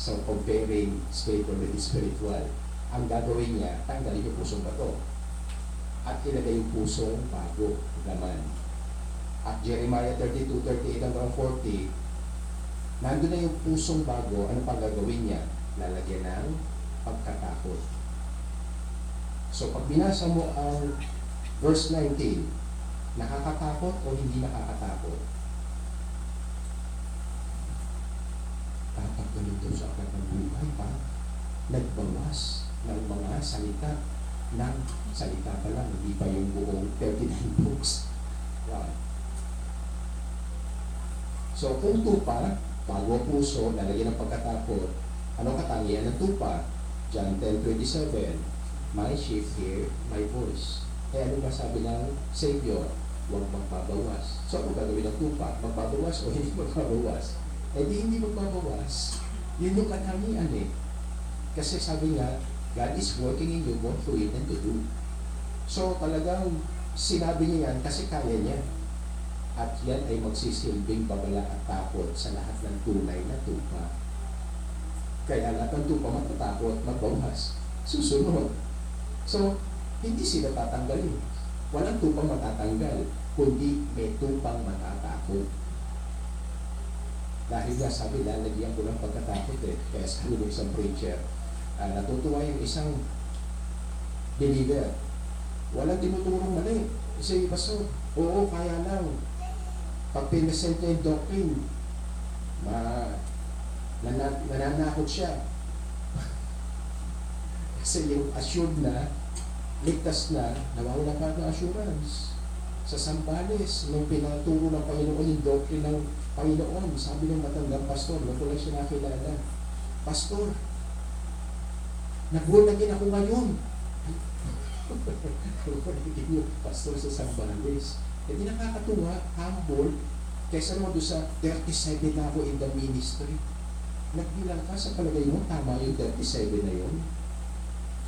So, comparing spiritual with spiritual. Ang gagawin niya, tanggalin yung pusong bato. At ilagay yung pusong bago, laman. At Jeremiah 32:38 hanggang 40, nandun na yung pusong bago, ano pang gagawin niya? Lalagyan ng pagkatakot. So, pag binasa mo ang verse 19, nakakatakot o hindi nakakatakot? Dapat ganito sa akin ng buhay pa. Nagbawas ng mga salita ng salita pa lang, hindi pa yung buong 39 books. Wow. So, kung tupa, bago puso, lalagyan ng pagkatakot, anong katangian ng tupa? John 10:27, my sheep hear my voice. Eh, ano ba sabi ng Savior? Huwag magbabawas. So, ano gagawin ng tupa? Magbabawas o hindi magbabawas? Eh, di hindi magbabawas. Yun yung katangian eh. Kasi sabi nga, God is working in you both to eat and to do. So, talagang sinabi niya yan kasi kaya niya. At yan ay magsisilbing babala at takot sa lahat ng tunay na tupa. Kaya lahat ng tupa matatakot, magbawas, susunod. So, hindi sila tatanggalin. Walang tupang matatanggal, kundi may tupang matatakot. Dahil nga sabi, lalagyan ko ng pagkatakot eh. Kaya sabi ng isang preacher, natutuwa yung isang believer. Walang tinutulong mali. Kasi pastor, oo, kaya lang. Pag pinasent niya yung doctrine, nananakot siya. Kasi yung assured na, ligtas na, nawawala pa ng assurance. Sa Sambales, nung pinaturo ng Panginoon yung doctrine ng Panginoon, sabi ng matandang pastor, nung ko lang siya nakilala, pastor, nag-born again ako ngayon. Nag-born again yung pastor sa Sambales. E di nakakatuwa, humble, kaysa naman doon sa 37 na ako in the ministry. Nagbilang ka sa palagay mo, tama yung 37 na yun.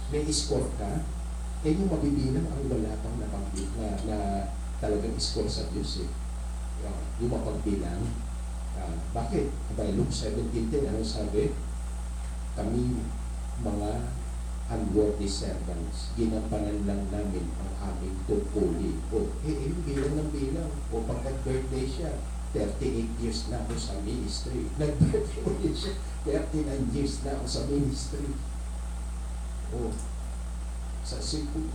May score ka, eh yung mabibilang ang wala pang na talagang score sa Diyos eh. Yung mapagbilang. Bakit? By Luke 17:10, ano sabi? Kami mga unworthy servants, ginampanan lang namin ang aming tungkuli. Yung bilang ng bilang. O pagka-birthday siya, 38 years na ako sa ministry. Nag-birthday ulit siya, 39 years na ako sa ministry.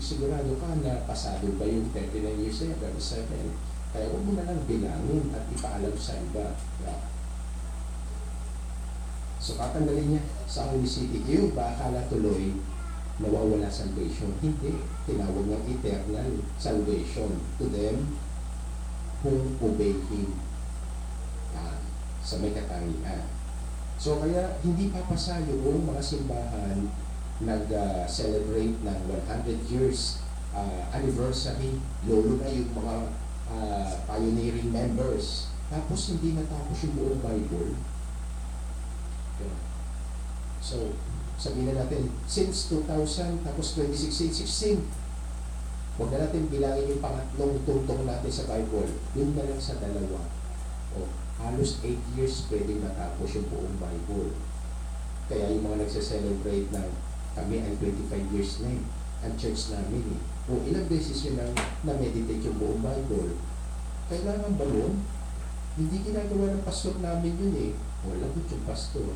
Sigurado ka na pasado ba yung 39 years na 37? Kaya huwag mo na lang bilangin at ipaalam sa iba. So, tatanggalin niya sa Holy City. Yung ba akala tuloy nawawala salvation? Hindi. Tinawag ng eternal salvation to them who obey Him. Sa may katangian. So, kaya hindi papasa yung mga simbahan nag-celebrate ng 100 years anniversary. Lolo na yung mga pioneering members. Tapos hindi natapos yung buong Bible. So, sabihin na natin, since 2000, tapos 2016, huwag na natin bilangin yung pangatlong tungtong natin sa Bible. Yun na lang sa dalawa. Halos 8 years pwedeng matapos yung buong Bible. Kaya yung mga nagse-celebrate ng kami ay 25 years na ang church namin ilang beses yun na-meditate yung buong Bible. Kailangan ba yun? Hindi ginagawa ng pastor namin yun Wala ko yung pastor.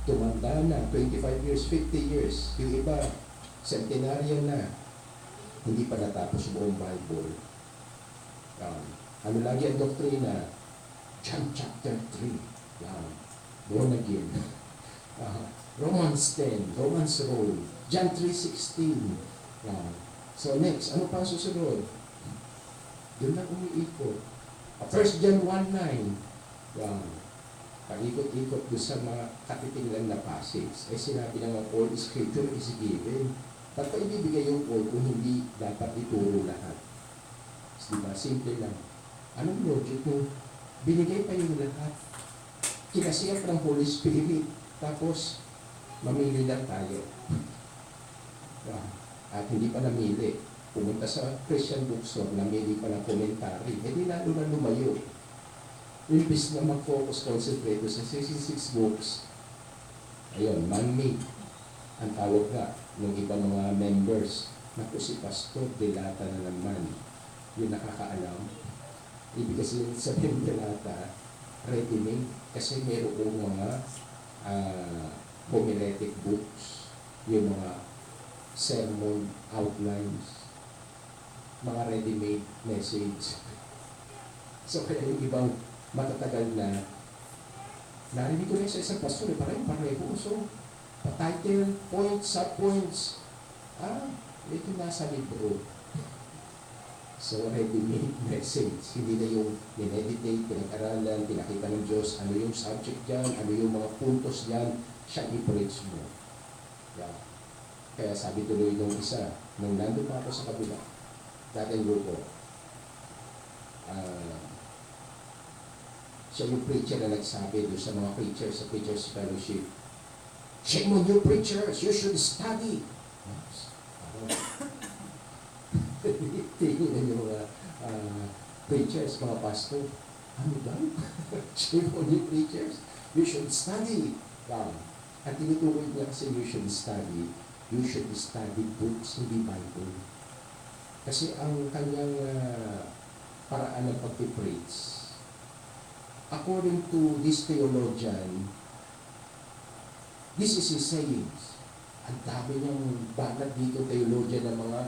Tumanda na, 25 years, 50 years. Yung iba, centenarian na. Hindi pa natapos yung buong Bible. Ano lagi ang doktrina? John chapter 3. Born again. Romans 10, Romans Road, John 3:16. So next, ano pa susunod? Doon na umiikot. 1 John 1:9. Pag-ikot-ikot doon sa mga katitinglan na passage. Sinabi na all scripture is given. Ba't pa ibibigay yung all kung hindi dapat ituro lahat? Diba? Simple lang. Anong logic mo? Binigay pa yung lahat. Kinasiyap ng Holy Spirit. Tapos, mamili lang tayo. At hindi pa namili. Pumunta sa Christian bookstore, namili pa ng komentary. Hindi lalo na lumayo. Imbis na mag-focus, concentrate sa 66 books, Ayun, man-made. Ang tawag nga ng iba mga members. Naku, si Pastor, dilata na naman. Yung nakakaalam. Ibig kasi sabihin dilata, ready-made. Kasi mayroong mga homiletic books. Yung mga sermon outlines. Mga ready-made message. So kaya yung ibang matatagal na narinig ko rin sa isang pastor, pareho. So, title, points, sub-points, ito nasa libro. So, ready-made message. Hindi na yung mineditate, pinag-aralan, pinakita ng Diyos, ano yung subject dyan, ano yung mga puntos dyan, siya i-preach mo. Yeah. Kaya sabi tuloy nung isa, nung nandun pa ako sa kabila, dating grupo, siya yung preacher na nagsabi doon sa mga preachers sa Preachers Fellowship. Shame on you preachers, you should study. Tingin yung mga preachers, mga pastor. Ano ba? Shame on you preachers, you should study. At tinutukoy niya kasi you should study books, hindi Bible. Kasi ang kanyang paraan ng pag-preach, according to this theologian, this is his sayings. Ang dami niyang banat dito, theologian ng mga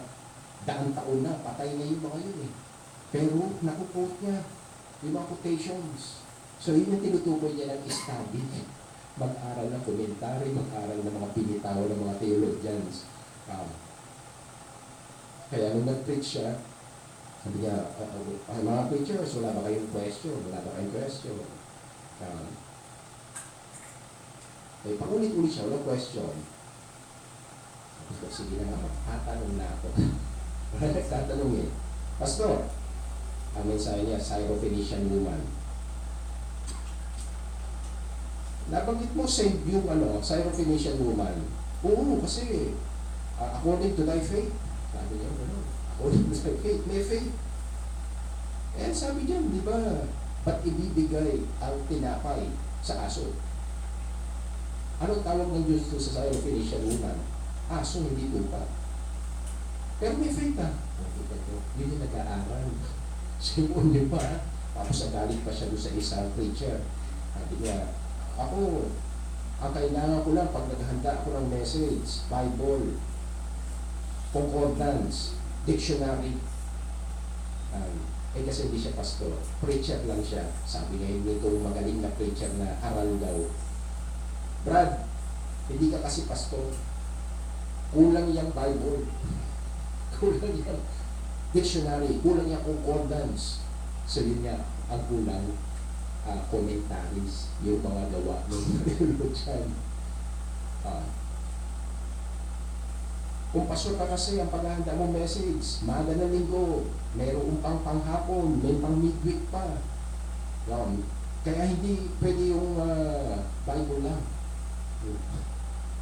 daang taon na, patay na yung mga yun eh. Pero nakuquote niya yung mga quotations. So yun yung tinutukoy niya ng study. Mag-aral ng komentary, mag-aral ng mga pinitaw ng mga theologians. Kaya nung nag-preach siya, sabi niya, mga preachers, wala ba kayong question? Pangulit-ulit siya, walang question. Sabi ko, sige na nga, magtatanong na ako. Wala nagtatanong eh. Pastor, ang mensahe niya, Syrophoenician woman. Nabanggit mo save yung Syrophoenician woman. Oo, kasi according to thy faith. Sabi niya, according to thy faith, may faith. Eh, sabi niya, di ba, ba't ibibigay ang tinapay sa aso? Anong tawag ng Diyos to sa Syrophoenician woman? Aso, hindi tupa. Pero may faith ah. Yun yung nag-aaral. Simon yun pa. Tapos nagalit pa siya doon sa isang preacher. Sabi niya, ako, ang kailangan ko lang pag naghanda ako ng message, Bible, concordance, dictionary. Kasi hindi siya pastor. Preacher lang siya. Sabi niya, hindi ko magaling na preacher na aral daw. Brad, hindi ka kasi pastor. Kulang yung Bible. Kulang yung dictionary. Kulang yung concordance. So yun nga, ang kulang commentaries, yung mga gawa ng theologian. Kung pastor ka kasi, ang paghahanda mong message, maga na linggo, mayroong pang panghapon, may pang midweek pa. Kaya hindi pwede yung Bible lang.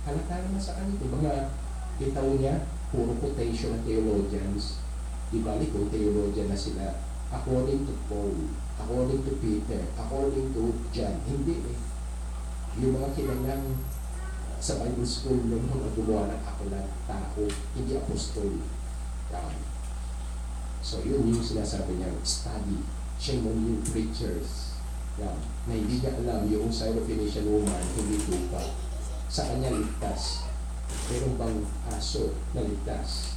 Halata naman sa kanito, mga itaw niya, puro quotation ng theologians. Di balik kung theologian na sila, according to Paul, according to Peter, according to John. Hindi eh. Yung mga kilalang sa Bible school ng mga gumawa ng aklat, tao, hindi apostol. So yun yung sinasabi niya, study. Shame on you preachers. Na hindi niya alam yung Syrophoenician woman, hindi tupa. Sa kanya ligtas. Pero bang aso na ligtas?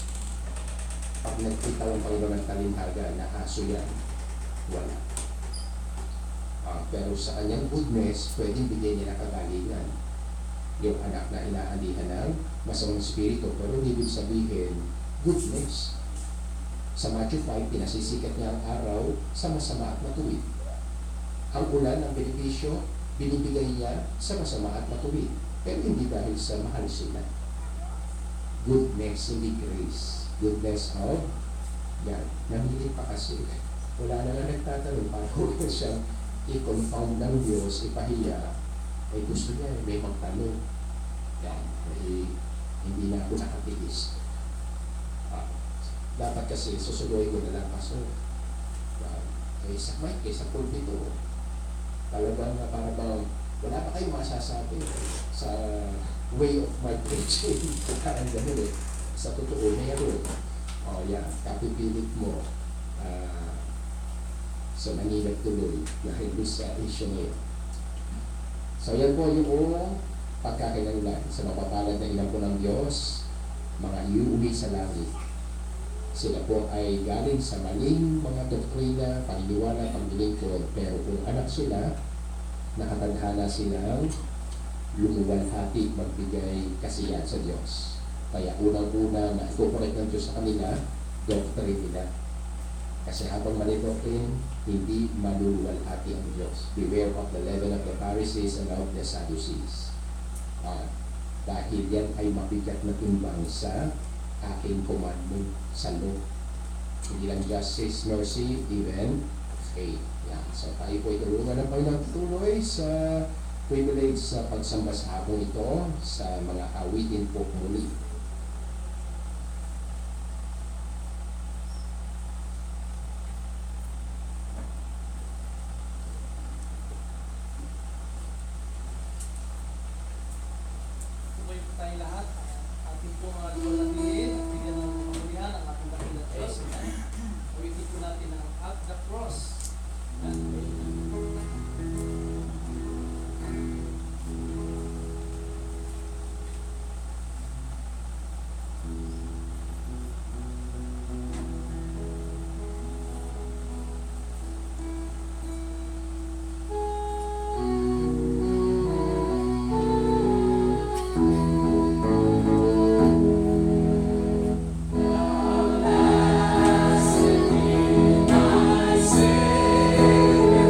Pag nagkita ang Panginoon ng talimhaga na aso yan, wala. Pero sa kanyang goodness, pwedeng bigyan niya ng kagalingan. Yung anak na inaalihan ng masamang spirito, pero hindi ibig sabihin, goodness. Sa Matthew 5, pinasisikat niya ang araw sa masama at matuwid. Ang ulan, ang benepisyo, binibigay niya sa masama at matuwid. Pero hindi dahil sa mahal sila. Goodness, hindi grace. Goodness of, yan, namili pa kasi. Wala na nga nagtatanong, paano siya i-confound ng Diyos, ipahiya, ay gusto niya, may magtanong. Yan, hindi na ako nakatiis. Dapat kasi susuloy ko na lang kaso. Kaysa mic, kaysa pulpito, talagang para bang wala pa kayong masasabi sa way of my preaching. Parang ganun eh. Sa totoo, meron. O yan, kapipilit mo. So, nanginag tuloy dahil sa issue na yun. So, yan po yung pagkakailangan sa mapapalad na ilang po ng Diyos, mga iuwi sa langit. Sila po ay galing sa maling mga doktrina, paniniwala, paglilingkod, pero kung anak sila, nakatadhana silang lumuwalhati, magbigay kasiyahan sa Diyos. Kaya unang-una na ikukorek ng Diyos sa kanila, doctrine nila. Kasi habang mali doctrine, hindi maluluwalhati ang Diyos. Beware of the leaven of the Pharisees and of the Sadducees. Dahil yan ay mabigat na timbang sa aking commandment sa law. Hindi lang justice, mercy, even faith. Yan. So tayo po itulungan ng Panginoon tuloy sa privilege sa pagsamba sa hapon ito sa mga awitin po muli. Tayo lahat, ating po mga lumalagin at bigyan ng kamulihan ang ating dakilang Diyos. Ulitin po natin ang At the Cross. Blessed be my Savior.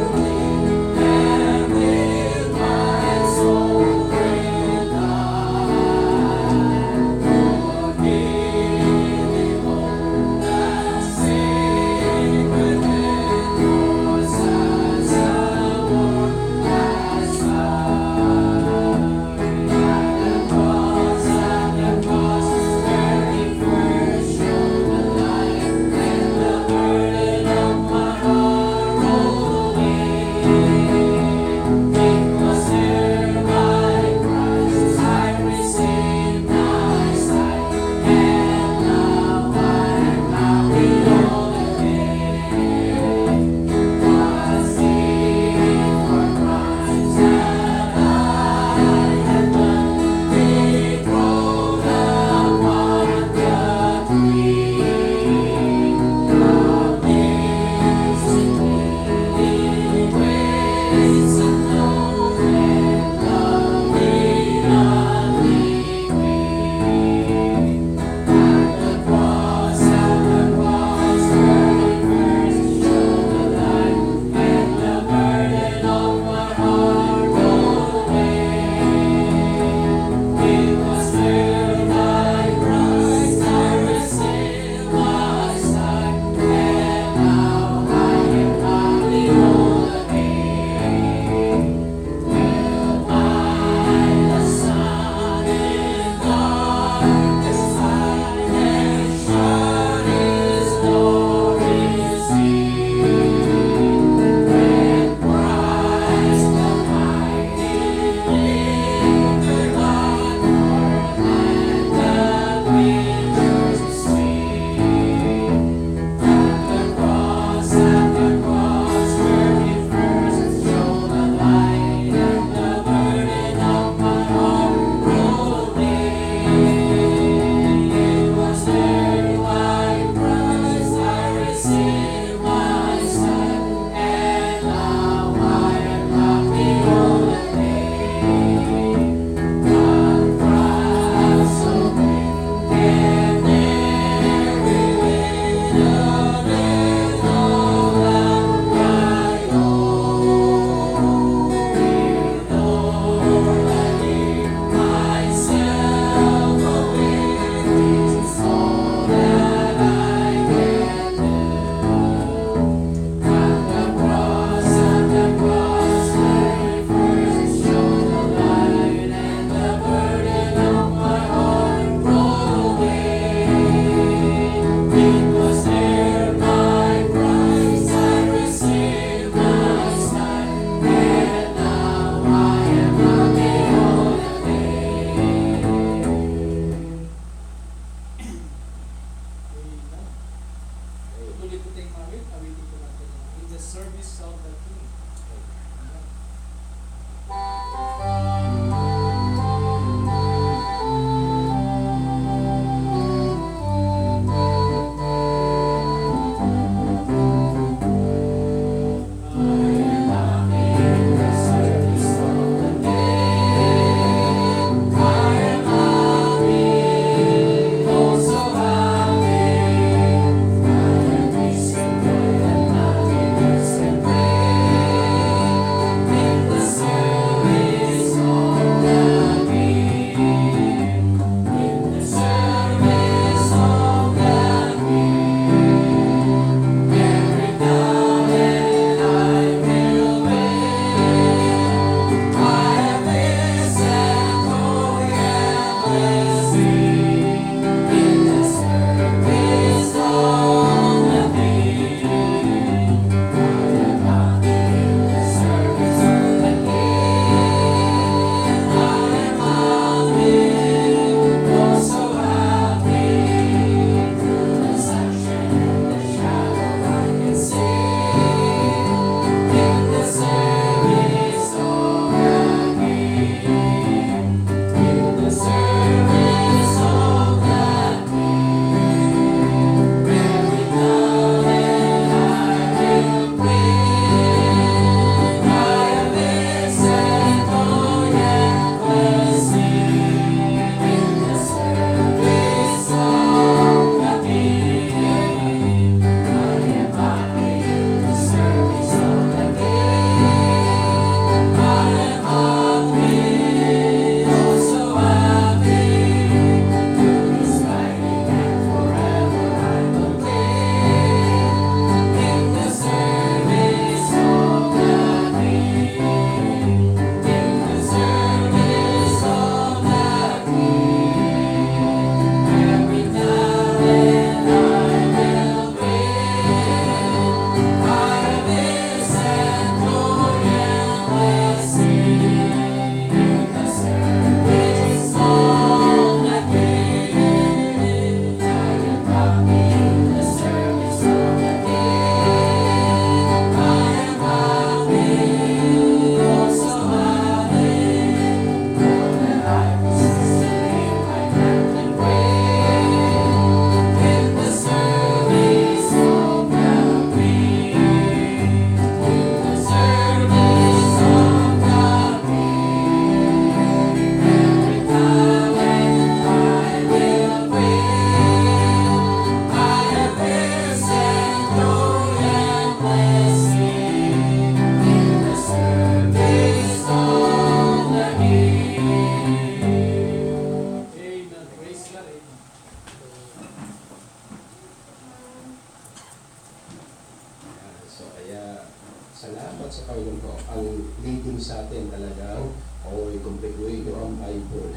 nyo ang Bible.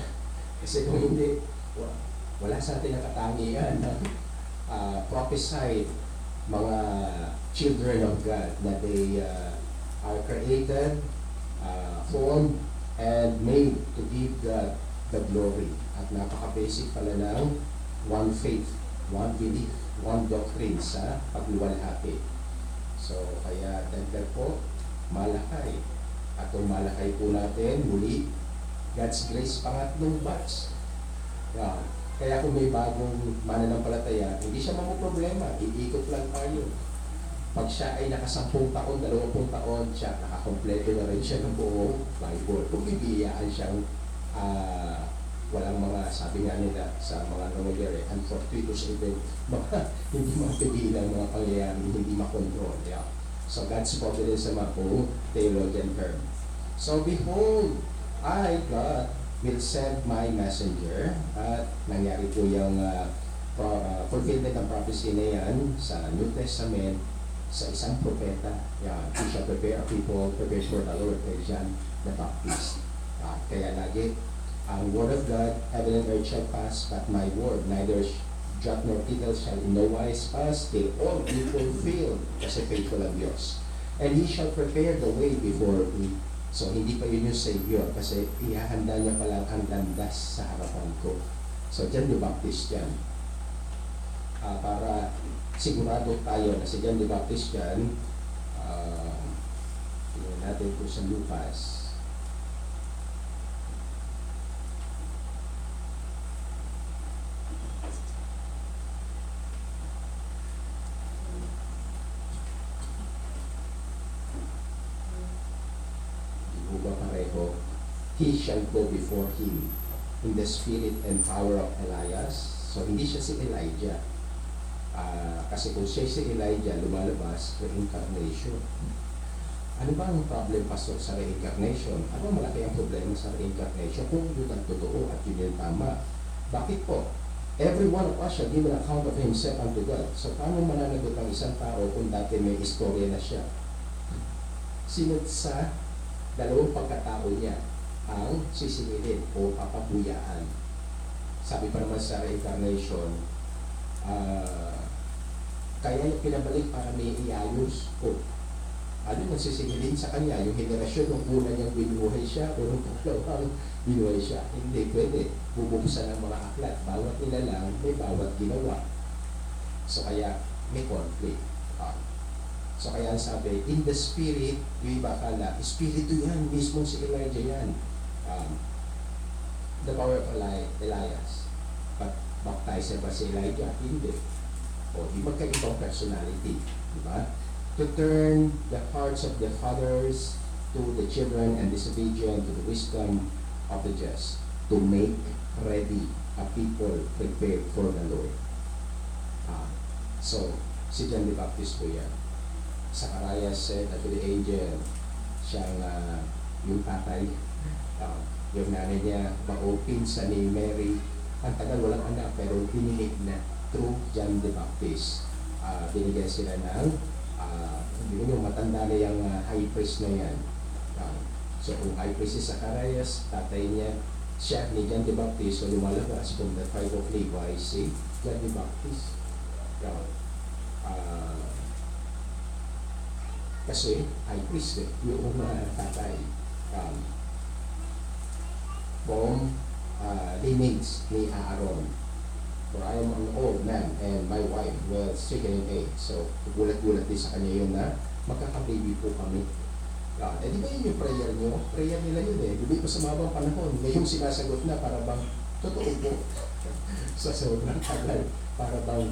Kasi kung hindi, wala sa atin ang katangian na prophesy mga children of God na they are created, formed, and made to give God the glory. At napaka-basic pala ng one faith, one belief, one doctrine sa pagluwalhati. So, kaya dagdag po, Malakay. At kung Malakay po natin, muli, God's grace, pangatlong batch. Yan. Kaya kung may bagong mananampalataya, hindi siya problema, iikot lang tayo. Pag siya ay naka-10 taon, 20 taon, siya nakakompleto na rin siya ng buong Bible. Kung bibiyaan siyang walang mga, sabi nga nila sa mga nangyayari, unfortuitous event, mga hindi mapigilan mga pangyayari, hindi makontrol. Yeah. So God's providence naman po, theologian term. So behold, I, God, will send my messenger. At nangyari po yung fulfillment ng prophecy na yan sa New Testament sa isang propeta. Yan, he shall prepare a people, prepare for the Lord, kay John the Baptist. Kaya lagi, ang word of God, heaven and earth shall pass, but my word, neither jot nor tittle shall in no wise pass, till all be fulfilled, kasi faithful ang Diyos. And he shall prepare the way before me. So, hindi pa yun yung Savior, kasi ihahanda niya palang ang landas sa harapan ko. So, John the Baptist yan. Para sigurado tayo na si John the Baptist yan, tingnan natin po sa Lucas. He shall go before him in the spirit and power of Elias. So, hindi siya si Elijah. Kasi kung siya si Elijah, lumalabas, reincarnation. Ano ba ang problem, Pastor, sa reincarnation? Ano malaki ang problema sa reincarnation? Kung yun ang totoo at yun yung tama. Bakit po? Every one of us shall give an account of himself unto God. So, paano mananagot ang isang tao kung dati may istorya na siya? Sinod sa dalawang pagkatao niya ang sisingilin o papabuyaan. Sabi pa naman sa reincarnation, kaya yung pinabalik para may iayos o ano yung sisingilin sa kanya, yung henerasyon nung una niyang binuhay siya o nung pangalawang binuhay siya. Hindi pwede. Bubuksan ng mga aklat. Bawat nila lang may bawat ginawa. So kaya may conflict. So kaya sabi, in the spirit, yung iba kala, espiritu yan, mismo si Elijah yan. The power of Elias. But baptized ba si Elijah? Hindi. O di magkaibang personality. Diba? To turn the hearts of the fathers to the children and disobedient to the wisdom of the just. To make ready a people prepared for the Lord. So, si John the Baptist po yan. Zacharias said unto the angel, siyang yung tatay, yung nanay niya, pinsa ni Mary, ang tagal walang anak, pero dinilig na through John the Baptist. Binigyan sila ng, hindi yung matanda na yung high priest na yan. So kung high priest si Zacharias, tatay niya, siya ni John the Baptist, so lumalabas from the tribe of Levi, si John the Baptist. Kasi high priest yung tatay. From lineage ni Aaron. For I am an old man and my wife was stricken in age. So, gulat-gulat din sa kanya yun na magkakababy po kami. Di ba yun yung prayer nyo? Prayer nila yun eh. Di ba sa mabang panahon? Ngayong sinasagot na para bang totoo po. Sa sobrang tagal. Para bang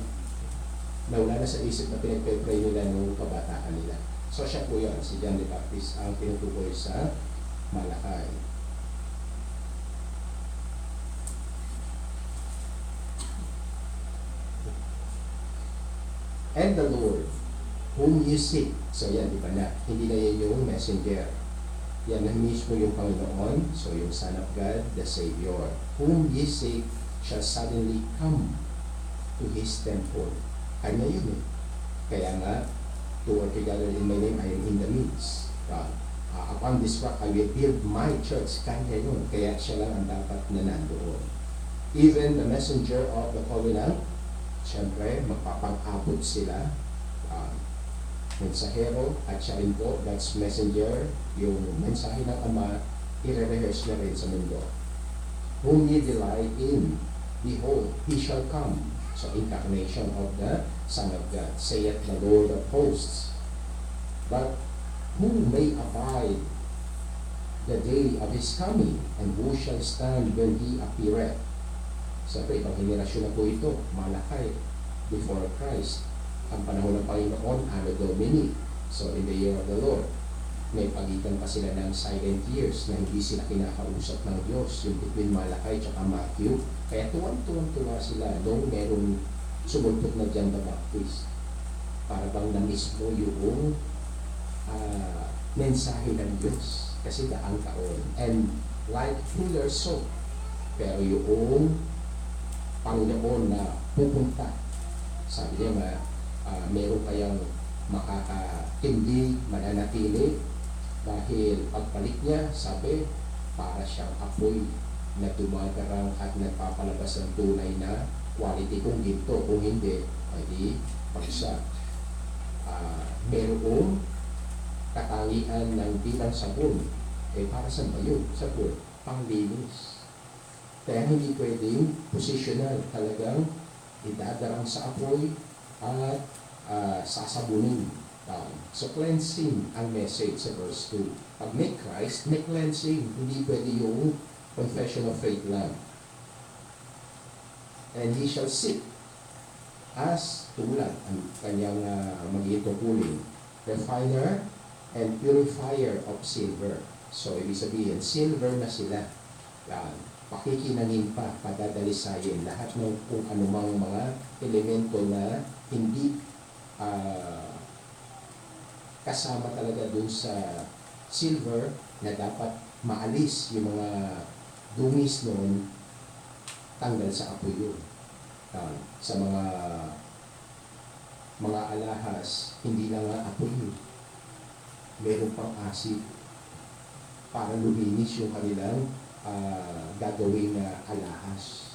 nawala na sa isip na pinagpipray nila nung kabataan nila. So siya po yun, si John the Baptist, ang tinutukoy sa Malakay. And the Lord, whom you seek. So yan, di ba na? Hindi na yan yung messenger. Yan na mismo yung Panginoon. So yung Son of God, the Savior. Whom ye seek shall suddenly come to His temple. Kanya yun eh. Kaya nga, two or three gathered in my name, I am in the midst. upon this rock I will build my church. Kanya yun. Kaya siya lang ang dapat na nandoon. Even the messenger of the covenant, syempre, magpapang-abot sila. Mensahero at siya rin po, God's messenger, yung mensahe ng Ama, i-rehearse na rin sa mundo. Whom ye delight in, behold, he shall come. So, incarnation of the Son of God, saith the Lord of hosts. But who may abide the day of his coming, and who shall stand when he appeareth? Siyempre, ibang henerasyon na po ito, Malakay, before Christ. Ang panahon ng Panginoon, Anno Domini. So, in the year of the Lord, may pagitan pa sila ng silent years na hindi sila kinakausap ng Diyos, yung between Malakay at Matthew. Kaya tuwan-tuwa sila nung merong sumulpot na John the Baptist. Para bang na-miss mo yung mensahe ng Diyos. Kasi daang taon. And like fuller soap. Pero yung Panginoon na pupunta, sabi niya nga, meron kayang makakatindig, mananatili, dahil pagbalik niya, sabi, para siyang apoy na dumadarang at nagpapalabas ng tunay na quality kung ginto. Kung hindi, ay di pagsa. Merong katangian ng bilang sabon. Para saan ba yun? Sabon, panglinis. Kaya hindi pwedeng positional, talagang idadarang sa apoy at sasabunin. So cleansing ang message sa verse 2. Pag may Christ, may cleansing. Hindi pwede yung confession of faith lang. And he shall sit as tulad ang kanyang magiging tungkulin, refiner and purifier of silver. So ibig sabihin, silver na sila. Pakikinangin pa, padadalisayin lahat ng kung anumang mga elemento na hindi kasama talaga dun sa silver na dapat maalis yung mga dungis noon, tanggal sa apoy yun. Sa mga alahas, hindi lang nga apoy yun. Meron pang asid para luminis yung kanilang gagawing alahas.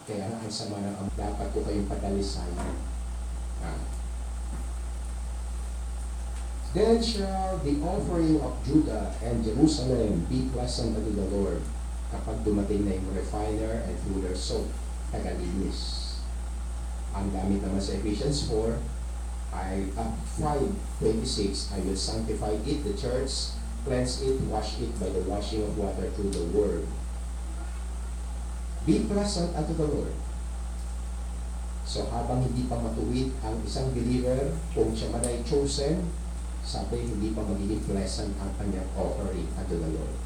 Kaya nga ang sama ng dapat ko kayong padalisayan. Then shall the offering of Judah and Jerusalem be pleasant unto the Lord, kapag dumating na yung refiner and fuller soap, tagalinis. Ang gamit naman sa Ephesians 4, 5:26, I will sanctify it, the church, cleanse it, wash it by the washing of water through the word. Be pleasant unto the Lord. So habang hindi pa matuwid ang isang believer, kung siya man ay chosen, sabi hindi pa magiging pleasant ang kanyang offering unto the Lord.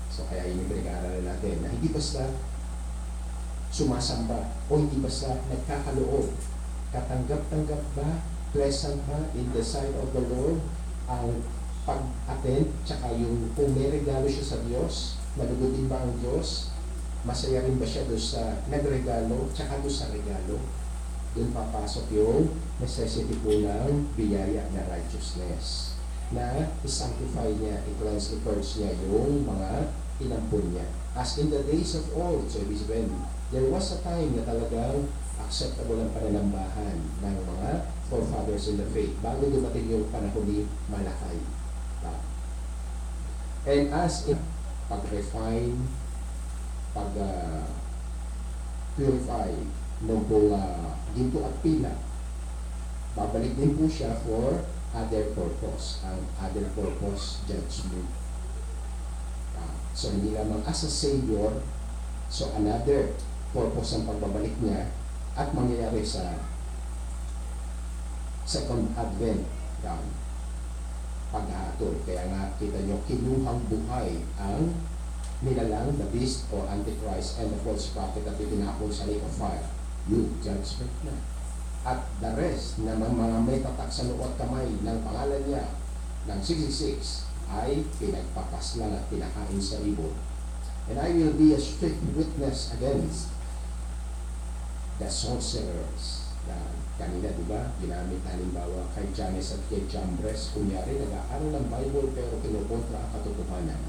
So kaya yun yung pinag-aaralan natin, na hindi basta sumasamba o hindi basta nagkakaloob. Katanggap-tanggap ba, pleasant ba in the sight of the Lord ang pag-attend, tsaka yung kung may regalo siya sa Diyos, nalugodin ba ang Diyos? Masaya rin ba siya doon sa nagregalo, tsaka doon sa regalo? Doon papasok yung necessity po ng biyaya na righteousness, na i-sanctify niya, i-cleanse, i-purge niya yung mga inampun niya. As in the days of old, so ibig sabihin, there was a time na talagang acceptable ang pananambahan ng mga forefathers in the faith bago dumating yung panahon ni Malakay. And as in pag-refine, pag-purify ng ginto at pila, babalik din po siya for other purpose. Ang other purpose, judgment. So hindi lamang as a Savior, so another purpose ang pagbabalik niya at mangyayari sa second advent, paghahatol. Kaya nga kita nyo, kinuhang buhay ang nilalang, the beast or antichrist and the false prophet at itinapon sa lake of fire. Yung judgment na. At the rest na mga may tatak sa noo at kamay ng pangalan niya ng 666 ay pinagpapaslang at pinakain sa ibon. And I will be a strict witness against the sorcerers Kanina, di ba, ginamit halimbawa kay Janes at kay Jambres, kunyari, nag-aaral ng Bible pero kinukontra ang katotohanan.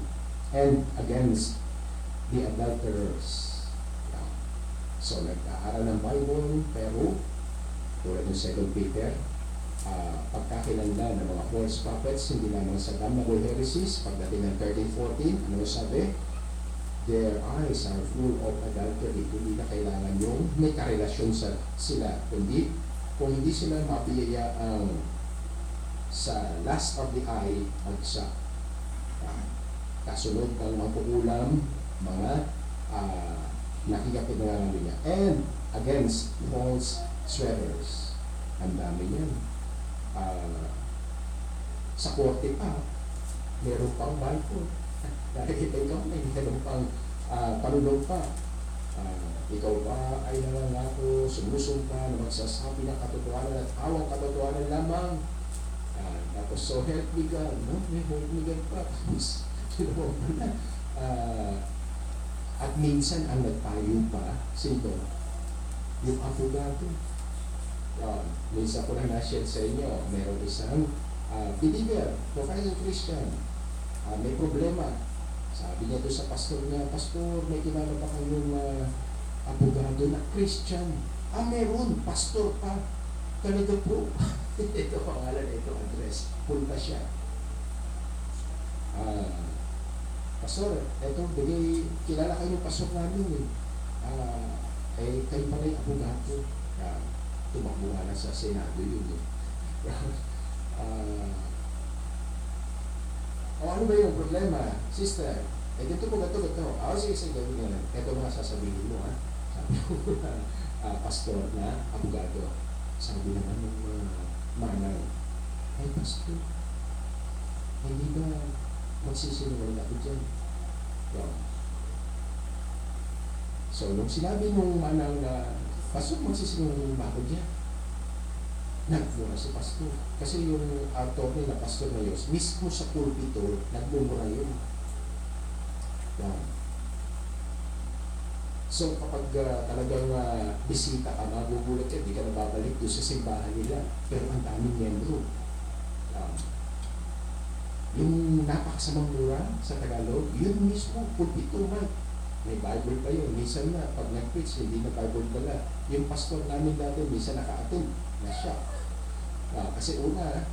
And against the adulterers. Yan. So, nag-aaral ng Bible pero, tulad ng 2 Peter, pagkakilanlan ng mga false prophets, hindi lamang sa damnable heresies, pagdating ng 13-14, ano sabi? Their eyes are full of adultery. Hindi na kailangan yung may karelasyon sila. Kundi, kung hindi sila mabiyaya sa lust of the eye at sa kasunod ng mga puulam, mga nakikapit na lang niya. And against false swearers. Ang dami niyan. Sa korte pa, meron pang Bible. Nakikita ikaw, meron pang panulog pa. Ikaw ba ay nangangako, sumusumpa na magsasabi ng katotohanan at awang katotohanan lamang? Tapos, so help me God. No? May help me God pa. Tapos, at minsan ang nagpayo pa, sino? Yung abogado. Minsan ko na na-share sa inyo, meron isang believer, professing Christian, may problema. Sabi niya doon sa pastor niya, Pastor, may kilala ba kayong abogado na Christian? Meron, pastor pa. Talaga po. Ito pangalan, ito address. Punta siya. Pastor, ito, bigay, kilala kayo ng pastor namin. Kayo pa rin abogado. Tumakbo nga na sa Senado yun. Ano ba yung problema? Sister, ganito po, ganito. Sige, gawin nga. Ito mga sasabihin mo, ha? Sabi ko, pastor na abogado. Sabi naman ng manang, pastor, hindi ba magsisinungaling ako dyan? So, nung sinabi nung manang na, pastor, magsisinungaling ba ako dyan? Nagmura si pastor. Kasi yung attorney na pastor na yun, mismo sa pulpito, nagmumura yun. So kapag talagang bisita ka, magugulat ka, di ka nababalik doon sa simbahan nila. Pero ang daming membro. Yung napakasamang mura sa Tagalog, yun mismo, pulpito man. May Bible pa yun. Minsan na, pag nag-preach, hindi na Bible pala. Yung pastor namin dati, minsan naka-attend na siya. Kasi una,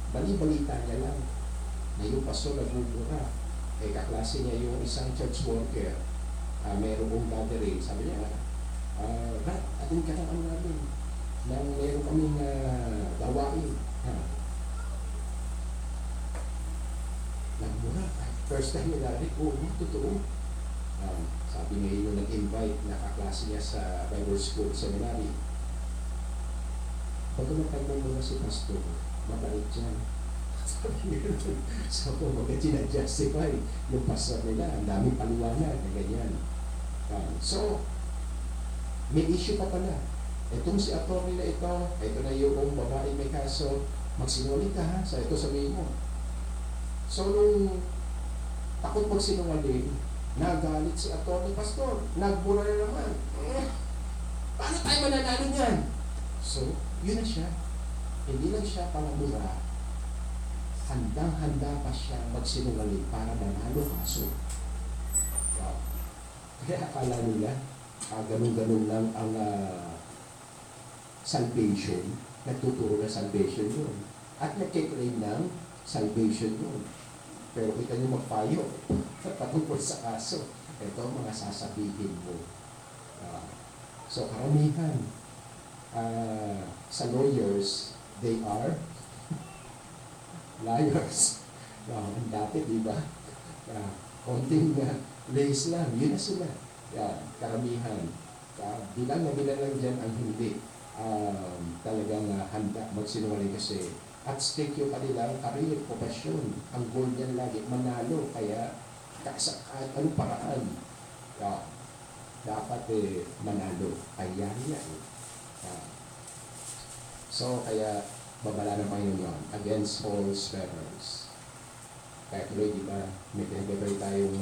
bali-balita niya lang na yung pastor nagmumura. Kaklase niya yung isang church worker. Merong gathering. Sabi niya, atin ka lang namin. Nang meron kaming gawain. Nagmura. First time niya narin, totoo. Sabi niya yung nag-invite na kaklase niya sa Bible School Seminary. Pag naman muna si pastor, mabait yan. Sabi niya, so kung mag-justify yung pastor nila, ang daming paliwanag na ganyan. So, may issue pa pala. Itong si attorney na ito na yung babae may kaso, magsinungaling ka ha, ito sabihin mo. So, nung takot magsinungaling, nagalit si attorney, pastor, nagbura na naman. Paano tayo mananalo niyan? So, yun na siya. Hindi lang siya pangamura, handang-handa pa siya magsinungaling para manalo kaso. Kaya akala nila, ganun-ganun lang ang salvation, nagtuturo na salvation yun. At nagkiklaim ng salvation yun. Pero kita nyo magpayo patungkol sa kaso. Ito ang mga sasabihin mo. So karamihan, sa lawyers, they are liars. Ang dati, di ba? Konting lays lang, yun na sila. Karamihan. Bilang na bilang lang dyan ang hindi talagang handa magsinungaling kasi at stake yung kanilang career, profession. Ang goal niyan lagi, manalo. Kaya, kahit anong paraan, dapat manalo. Kaya yan. So, kaya babala ng Panginoon against false swearers. Kaya tuloy, di ba, may pinagabay tayong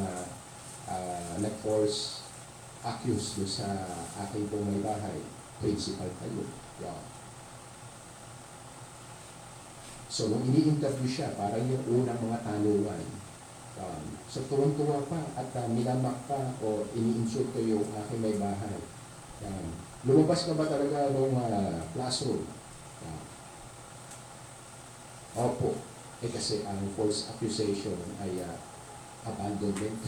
nag-force accuse do sa aking pong may bahay. Principal kayo. Yan. So, nung ini-interview siya, parang yung unang mga tanungan, so tuwang-tuwa pa at minamak pa o ini-insulto yung aking may bahay. Lumabas ka ba talaga nung classroom? Yan. Opo. Kasi ang false accusation ay abandonment.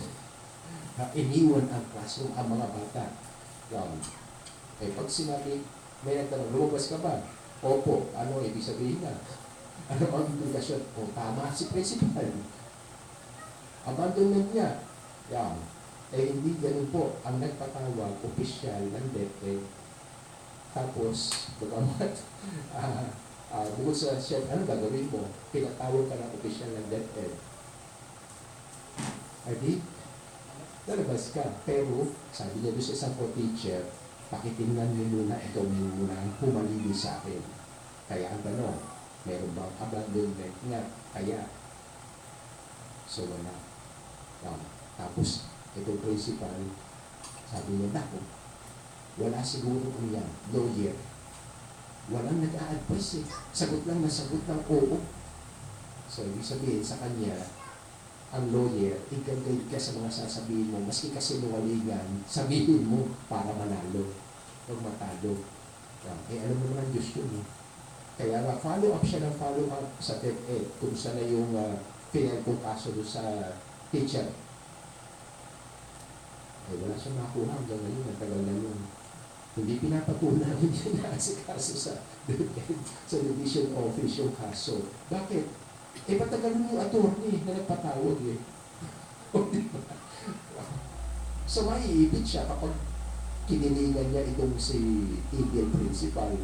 Iniwan ang classroom ang mga bata. Yan. Pag sinabi, may nagtanong, lumabas ka ba? Opo. Ano ibig sabihin na? Ano ang implikasyon? Tama si principal. Abandonment niya. Yan. Hindi ganun po. Ang nagpatawag, opisyal ng DepEd. Tapos, bagamat, bukod sa chef, ano gagawin mo? Pinatawag ka ng opisyal ng DepEd. Adi, lalabas ka. Pero, sabi niya doon sa isang co-teacher, pakitingnan niyo muna, ikaw muna ang pumalili sa akin. Kaya ang tanong, meron bang abandonment nga? Kaya, so wala. Tapos, itong principal, sabi niya, naku, wala siguro ano yan, lawyer. Walang nag-a-advise eh. Sagot lang na sagot ng oo. So, ibig sabihin sa kanya, ang lawyer, i-guide ka sa mga sasabihin mo, maski kasi luwaligan, sabihin mo para manalo o matalo. Alam mo naman Diyos yun eh. Kaya nga, follow up siya ng follow up sa DepEd kung saan na yung final kong kaso doon sa teacher. Wala siyang nakuha hanggang ngayon, nagtagal na yun. Hindi pinapatunan yung naasikaso sa DepEd, sa division office yung kaso. Bakit? Patagal mo yung attorney na nagpatawag eh. So, maiipit siya kapag kinilingan niya itong si Indian principal.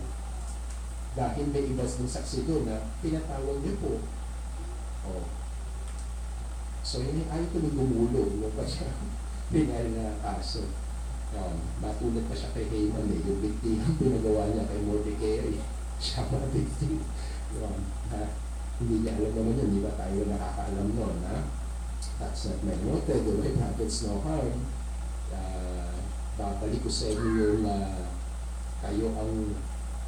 Dahil may iba ng saksi doon na pinatawag niya po. So, yun ay tumigumulo. Yung pa siya pinal na kaso. Matulad pa siya kay Haman eh. Yung victim ang pinagawa niya kay Mordecai. Siya mga victim. Hindi niya alam naman yun. Di ba tayo nakakaalam nun? That's not my noted. The way prophets no harm. Babalik ko sa inyo yung kayo ang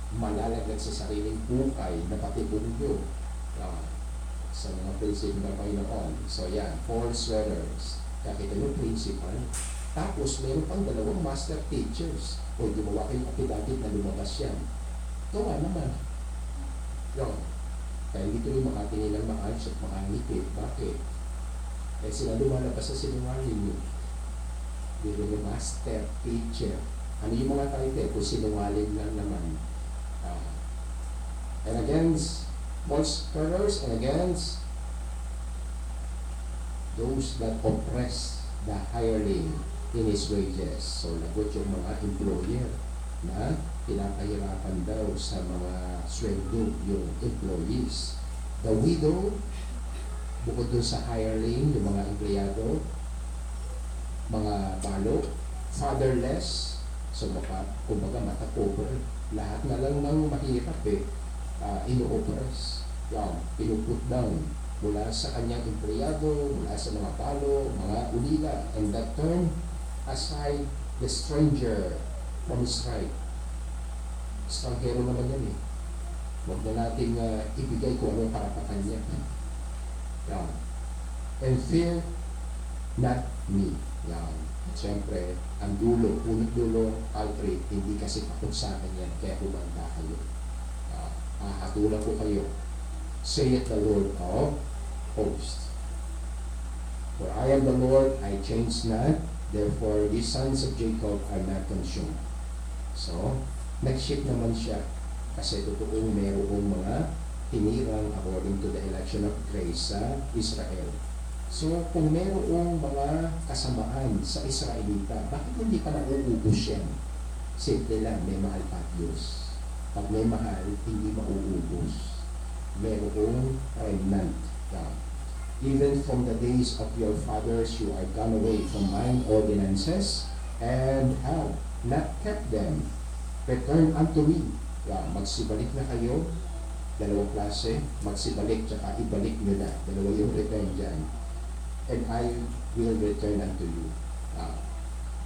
malalaglag sa sariling bukay na pati bunyo sa mga prinsipyo ng Panginoon. So yan, false swearers. Kakita yung principal. Tapos meron pang dalawang master teachers. O gumawa kayong affidavit na lumabas yan. Ito nga naman. Yan. Kaya hindi tuloy makatingin ng maayos at makangipit. Bakit? Sila lumalabas sa sinungaling yun. Bilo yung master teacher. Ano yung mga title kung sinungaling lang naman? And against false swearers and against those that oppress the hireling in his wages. So, lagot yung mga employer na pinapahirapan daw sa mga sweldo yung employees. The widow, bukod dun sa hireling, yung mga empleyado, mga balo, fatherless, so kumbaga mata-cover, lahat na lang ng mahirap ino-oppress. Yan, pinuput down mula sa kanyang empleyado, mula sa mga balo, mga ulila, and that turn aside the stranger from his right. Estranghero naman yan eh. Huwag na natin ibigay kung anong karapatan niya. Yan. And fear not me. Yan. At syempre, ang dulo, punot dulo, culprit, hindi kasi takot sa akin yan, kaya humanda kayo. Hatulan ko kayo. Saith the Lord of hosts. For I am the Lord, I change not, therefore these sons of Jacob are not consumed. So, nag-shift naman siya kasi totoong mayroong mga tinirang according to the election of grace sa Israel. So, kung mayroong mga kasamaan sa Israelita, bakit hindi pa nauubos yan? Simple lang, may mahal pa Diyos. Pag may mahal, hindi mauubos. Mayroong remnant. Even from the days of your fathers, you are gone away from mine ordinances and have not kept them. Return unto me. Magsibalik na kayo. Dalawang klase. Magsibalik, tsaka ibalik nyo na. Dalawa yung return dyan. And I will return unto you.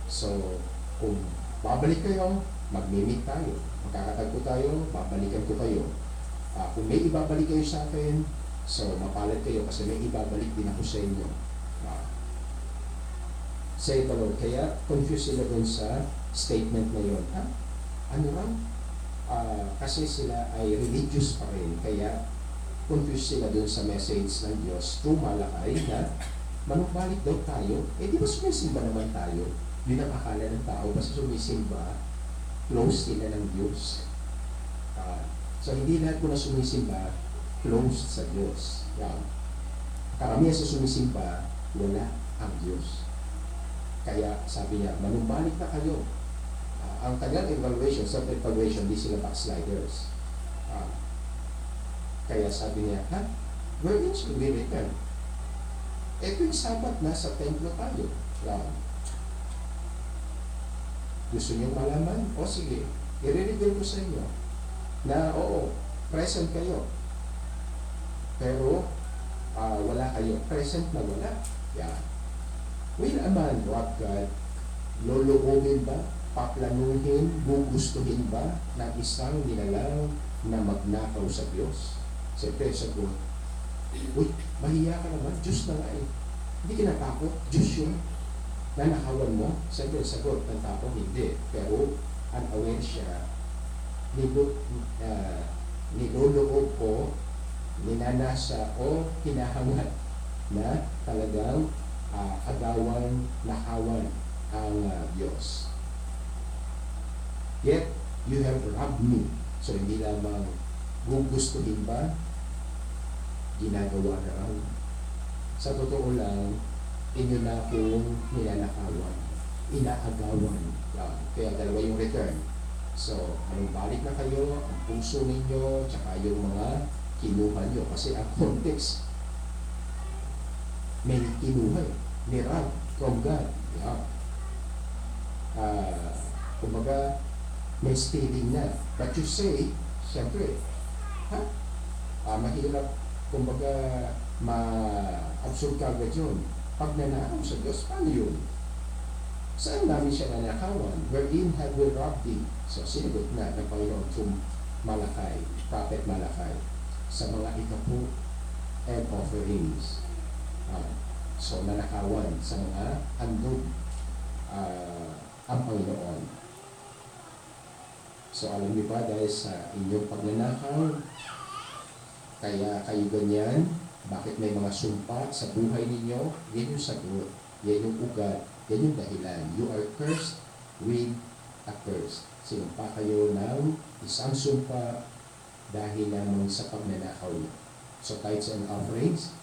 So, kung babalik kayo, Mag-meet tayo. Magkakatagpo tayo, babalikan ko kayo. Kung may ibabalik kayo sa akin, so mapalad kayo kasi may ibabalik din ako sa inyo. Say the Lord. Kaya confused sila dun sa statement na yun. Ano raw? Kasi sila ay religious pa rin. Kaya confused sila dun sa message ng Diyos through Malakay na manumbalik daw tayo. Di ba sumisimba naman tayo? Yun ang akala ng tao. Basta sumisimba, close sila ng Diyos. So hindi lahat po na sumisimba, close sa Diyos. Karamihan sa sumisimba, wala ang Diyos. Kaya sabi niya, manumbalik na kayo. Ang kanyang evaluation, self-evaluation, di sila backsliders. Kaya sabi niya, wherein should we return? Ito yung Sabat, nasa templo tayo. Gusto niyo malaman? O sige, i-reveal ko sa inyo na oo, present kayo. Pero wala kayo. Present na wala. Will a man rob God? Loloobin ba? Paplanuhin? Gugustuhin ba ng isang nilalang na magnakaw sa Diyos? Siyempre, sagot, uy, mahiya ka naman, Diyos na nga eh. Hindi ka natakot, Diyos yun. Nanakawan mo? Siyempre, sagot ng tao, hindi. Pero, unaware siya, niloloob ko, ninanasa o hinahangat na talagang agawan, nakawan ang Diyos. Yet, you have robbed me. So, hindi lamang gugustuhin ba, ginagawa na raw. Sa totoo lang, inyo na akong nilalakawan, inaagawan. Kaya dalawa yung return. So, manumbalik na kayo, ang puso ninyo, tsaka yung mga kinuha nyo. Kasi ang context, may kinuha ni Rab from God. Kumbaga, may stealing na. But you say, siyempre, mahirap, kumbaga, ma-absorb ka agad yun. Pag nanakaw sa Diyos, paano yun? Saan namin siya nanakawan? Wherein have we robbed thee? So, sinagot na ng Panginoon through Malakay, Prophet Malakay, sa mga ikapu and offerings. So, nanakawan sa mga andog ang Panginoon. So, alam niyo ba, dahil sa inyong pagnanakaw, kaya kayo ganyan, bakit may mga sumpa sa buhay ninyo? Yan yung sagot, yan yung ugat, yan yung dahilan. You are cursed with a curse. Sinumpa kayo ng isang sumpa dahil lamang sa pagnanakaw niyo. So, tithes and offerings,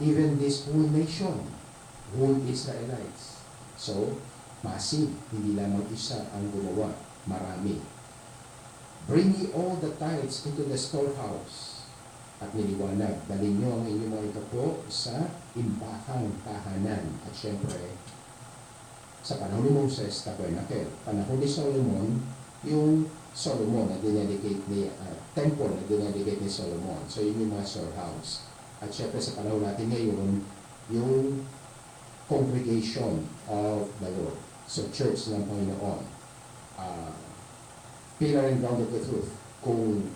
even this whole nation, whole Israelites. So, massive, hindi lamang isa ang gumawa, marami. Bring ye all the tithes into the storehouse. At niliwanag, dalhin nyo ang inyong mga ikapo sa imbakang tahanan. At syempre, sa panahon ni Moses, tabernacle. Panahon ni Solomon, yung Solomon na dinedicate ni temple na dinedicate ni Solomon. So, yun yung mga storehouse. At syempre, sa panahon natin ngayon, yung congregation of the Lord. So, church ng Panginoon. Pillar and ground of the truth. Kung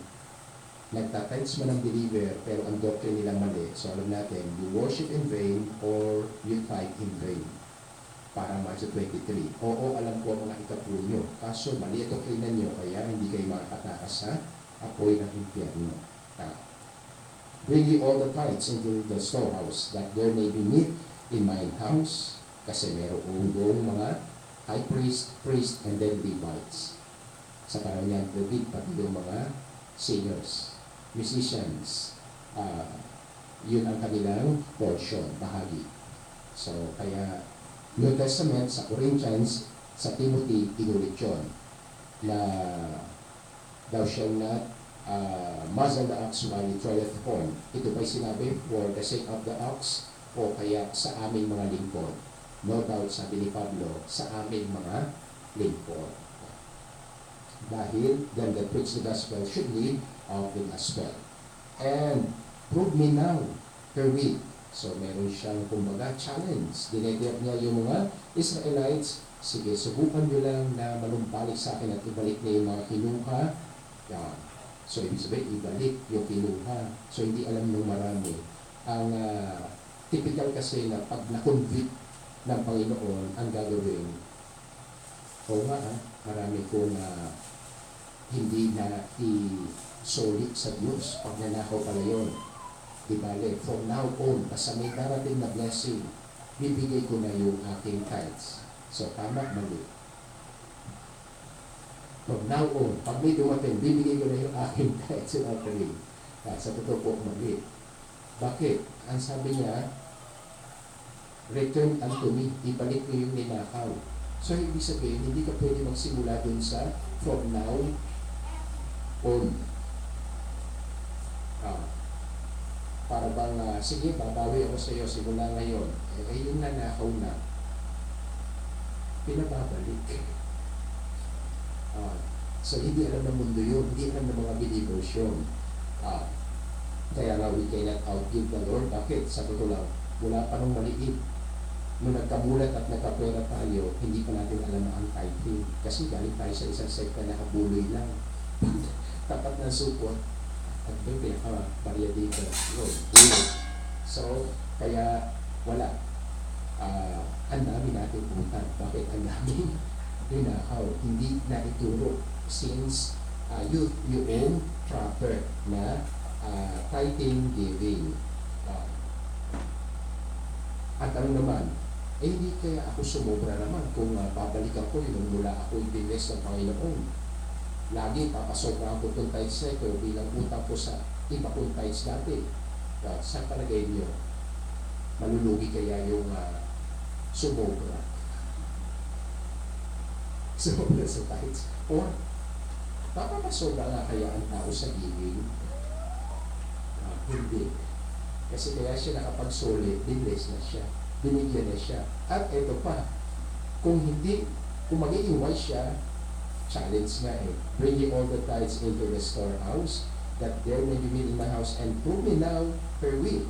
nagtatides man ang believer, pero ang doctrine nila mali, so alam natin, you worship in vain or you tithe in vain. Parang Matthew 23. Oo, alam ko ang mga ikapo nyo. Kaso, mali ito kainan nyo, kaya hindi kayo makakatakas sa apoy ng impyerno. Bring ye all the tithes into the storehouse, that there may be meat in mine house, kasi mayroong mga high priest, and then Levites. Sa panahon niyan, David, pati yung mga singers, musicians, yun ang kanilang portion, bahagi. So, kaya New Testament, sa Corinthians, sa Timothy, inulit yun, na thou shalt not muzzle the ox while it treadeth corn. Ito ba'y sinabi for the sake of the ox o kaya sa aming mga lingkod? No doubt, sabi ni Pablo, sa aming mga lingkod. Dahil them that preach the gospel should live out the gospel. And prove me now herewith So meron siyang kumbaga challenge. Dinedep niya yung mga Israelites, sige, subukan nyo lang na manumbalik sa akin at ibalik niya yung mga kinuha. Yan. So ibig sabihin, ibalik yung kinuha. So hindi alam ng marami. Ang typical kasi na pag na-convict ng Panginoon, ang gagawin, o nga, marami kong hindi na i-solid sa Diyos. Pag nanakaw pala yun. Di bale, from now on, basta may darating na blessing, bibigay ko na yung aking tithes. So, tama, mali. From now on, pag may dumating, bibigay ko na yung aking tithes and offering. Sa totoo po, mali. Bakit? Ang sabi niya, return unto me, ibalik mo yung ninakaw. So, ibig sabihin, hindi ka pwede magsimula dun sa from now on. Para bang, sige, babawi ako sa iyo simula ngayon. Yung nanakaw na, pinababalik. So, hindi alam ng mundo yun, hindi alam ng mga believers yun. Kaya nga, we cannot outgive the Lord. Bakit? Sa totoo lang, mula pa nung maliit, nung nagkamulat at nagkapera tayo, hindi pa natin alam ang tithing. Kasi galing tayo sa isang sekta na nakabuloy lang. Tapat ng supot, at yung pinaka-barya dito, so, kaya wala. Ang dami natin utang. Bakit? Ang dami ninakaw. Hindi na ituro since you own proper na tithing giving. At ano naman, hindi kaya ako sumobra naman kung babalikan ko yung mula ako i-bless ng Panginoon. Lagi papasobra ko itong tithes na ito bilang utang ko sa iba kong tithes dati. Sa palagay niyo, malulugi kaya yung sumobra? Sumobra sa tithes? Or, papasobra nga kaya ang tao sa giving? Hindi. Kasi kaya siya nakapag-solid, binless na siya, binigyan na siya. At ito pa, kung magiging wise siya, challenge nga bring ye all the tithes into the storehouse, that there may be meat in my house, and prove me now her will.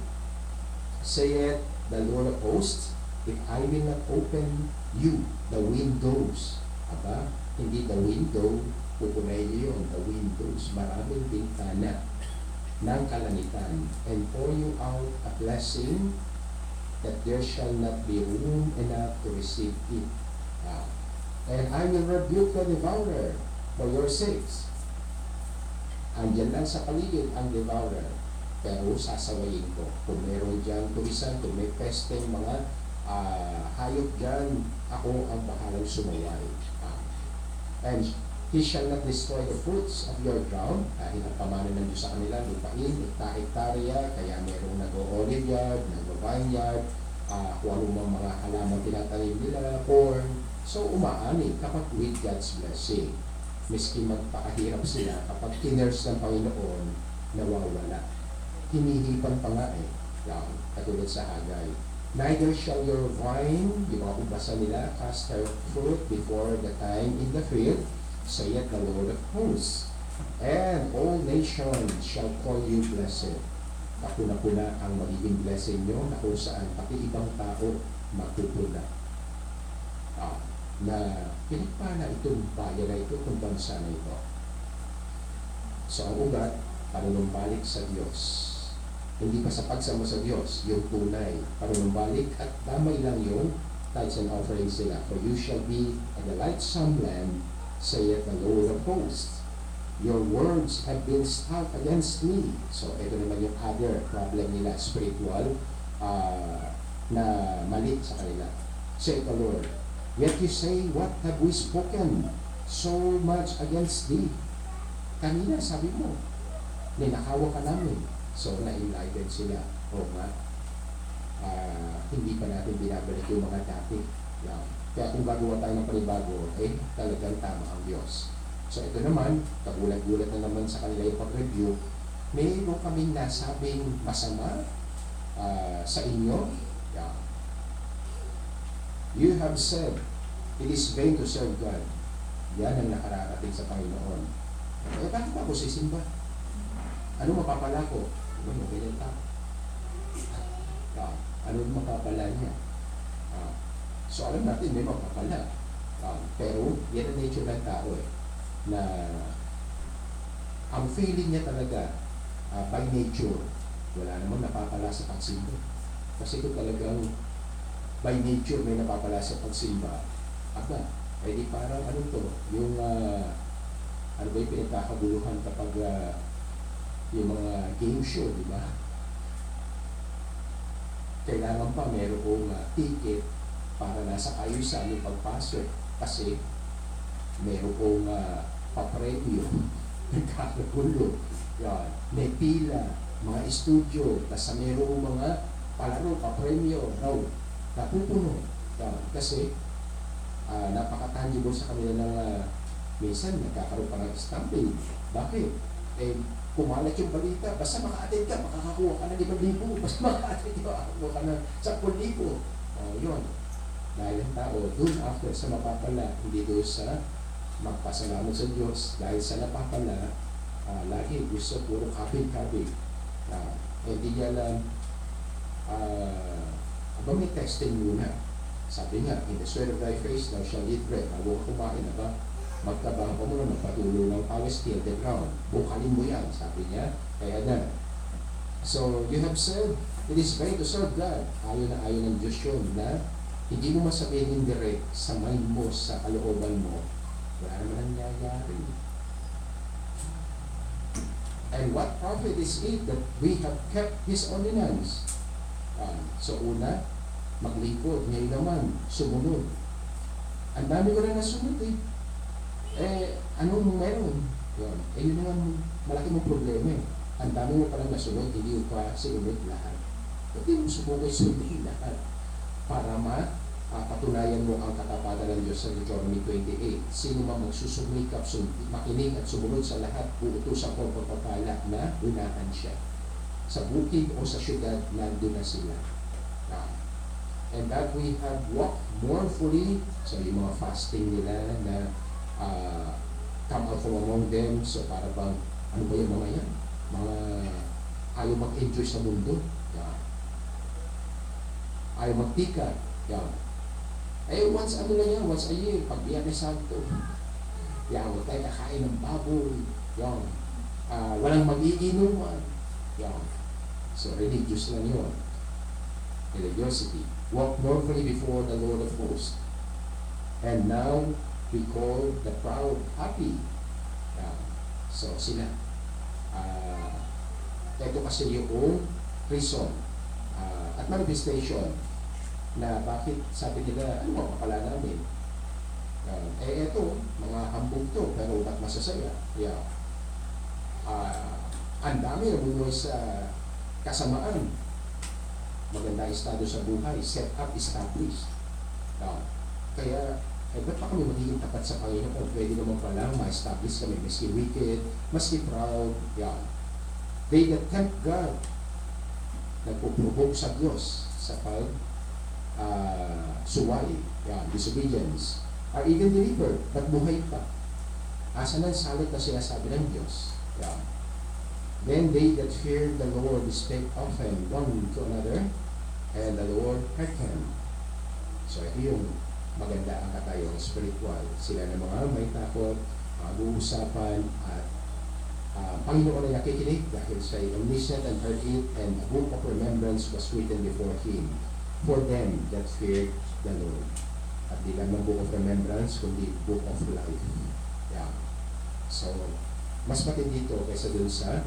Saith the Lord of hosts, if I will not open you the windows. Aba, hindi the window, pupunay niyo yun, the windows, maraming bintana ng kalangitan, and pour you out a blessing that there shall not be room enough to receive it. And I will rebuke the devourer for your sakes. Andyan lang sa paligid ang devourer, pero sasawayin ko. Kung meron dyan tulisan, kung may pesteng mga hayop dyan, ako ang bahalang sumaway. And he shall not destroy the fruits of your ground. Dahil ang pamana ng Diyos sa kanila, lupain, hektarya, kaya merong nag-olive yard, nag-vineyard, kung anong mga halaman tinatanim nila, corn. So, umaani kapag with God's blessing. Miski magpakahirap sila, kapag kinurse ng Panginoon, nawawala. Hinihipan pa nga yan, katulad sa Hagay. Neither shall your vine, di ba ubasa nila, cast her fruit before the time in the field, saith the Lord of hosts. And all nations shall call you blessed. Kapuna-puna ang magiging blessing nyo, na kung saan pati ibang tao magpupuna. Na pinagpala itong bayan na ito, itong bansa na ito. So ang ugat, panunumbalik sa Diyos. Hindi pa sa pagsama sa Diyos, yung tunay, panunumbalik at damay lang yung tithes and offerings sila. For you shall be a delightsome land, saith the Lord of hosts. Your words have been stout against me. So ito naman yung other problem nila, spiritual, na mali sa kanila. Saith the Lord, yet you say, what have we spoken so much against thee? Kanina sabi mo, ninakawa ka namin. So na-enlighten sila. O nga, hindi pa natin binabalik yung mga dati. Yan. Kaya kung gagawa tayo ng panibago, talagang tama ang Diyos. So ito naman, kagulat-gulat na naman sa kanila yung pag-review, mayroon kaming nasabing masama sa inyo. Yan. You have said, it is vain to serve God. Yan ang nakararating sa Panginoon. Bakit ba ako sisimba? Ano mapapala ko? Ano ganyan tao? Anong mapapala niya? So alam natin may mapapala. Pero yan ang nature ng tao na ang feeling niya talaga by nature, wala namang napapala sa pagsimba. Kasi kung talagang by nature may napapala sa pagsimba, di parang ano to, yung ano ba yung pinagkakaguluhan kapag yung mga game show, di ba? Kailangan pa mayroong ticket para nasa ayusan yung pagpasok kasi mayroong papremyo, nagkakagulo, yan, may pila, mga studio, tapos mayroong mga palaro, papremyo, raw, napupuno. Yan, kasi napaka-tangible sa kanila ng minsan nagkakaroon pa ng stamping. Bakit? Kumalat yung balita, basta maka-attend ka, makakakuha ka ng 5,000, basta maka-attend ka, makakuha ka ng 10,000. Yun. Dahil ang tao, dun after sa mapapala, hindi doon sa magpasalamat sa Diyos, dahil sa napapala, lagi gusto puro kabig-kabig. Hindi niya lang, may testing muna. Sabi nga, in the sweat of thy face, thou shalt eat bread. Bago ka kumain, magtabang ka muna, magpatuloy ng pawis, till the ground. Bukalin mo yan, sabi niya. Kaya na. So, you have said, it is right to serve God. Ayaw na ayaw ng Diyos yun na hindi mo masabihin indirect sa mind mo, sa kalooban mo, wala naman nangyayari. And what profit is it that we have kept His ordinance? So una, maglingkod. Ngayon naman, sumunod. Ang dami ko na nasunod anong meron? Yun naman, malaki mong problema Ang dami mo palang nasunod, hindi mo pa sinunod lahat. Hindi mo sumugay-sundin lahat para patunayan mo ang katapatan ng Diyos sa Deuteronomy 28. Sino man magsusumikap, makinig at sumunod sa lahat, uutusan ko pagpapala na unahan siya. Sa bukid o sa syudad, nandun na sila. And that we have walked mournfully, so yung mga fasting nila na come out from among them, so para bang, ano ba yung mga yan? Mga ayaw mag-enjoy sa mundo. Ayaw magtika. Once ano lang yan, once a year, pag Biyernes Santo. Huwag tayo kakain ng baboy. Walang mag-iinuman. So religious lang yun. Religiosity. Walk mournfully before the Lord of hosts. And now we call the proud happy. So sila. Ito kasi yung reason at manifestation na bakit sabi nila, ano ba pala namin? Eto, mga hambog to, pero ba't masasaya? Ang dami na bumuhay sa kasamaan. Maganda estado sa buhay, set up, established. Kaya, ba't pa kami magiging tapat sa Panginoon? Pwede naman pala ma-establish kami, maski wicked, maski proud. They that tempt God, nagpuprovoke sa Diyos sa suway, disobedience, are even delivered, but buhay pa. Asa ng salit na sinasabi ng Diyos. Then they that fear the Lord spake often one to another, and the Lord hearkened. So ito yung maganda ang katayong spiritual. Sila na mga may takot, mag-uusapan, at Panginoon ay nakikinig dahil siya ay omniscient and heard it, and a book of remembrance was written before Him for them that feared the Lord. At di lang ng book of remembrance, kundi book of life. So, mas matindi dito kaysa dun sa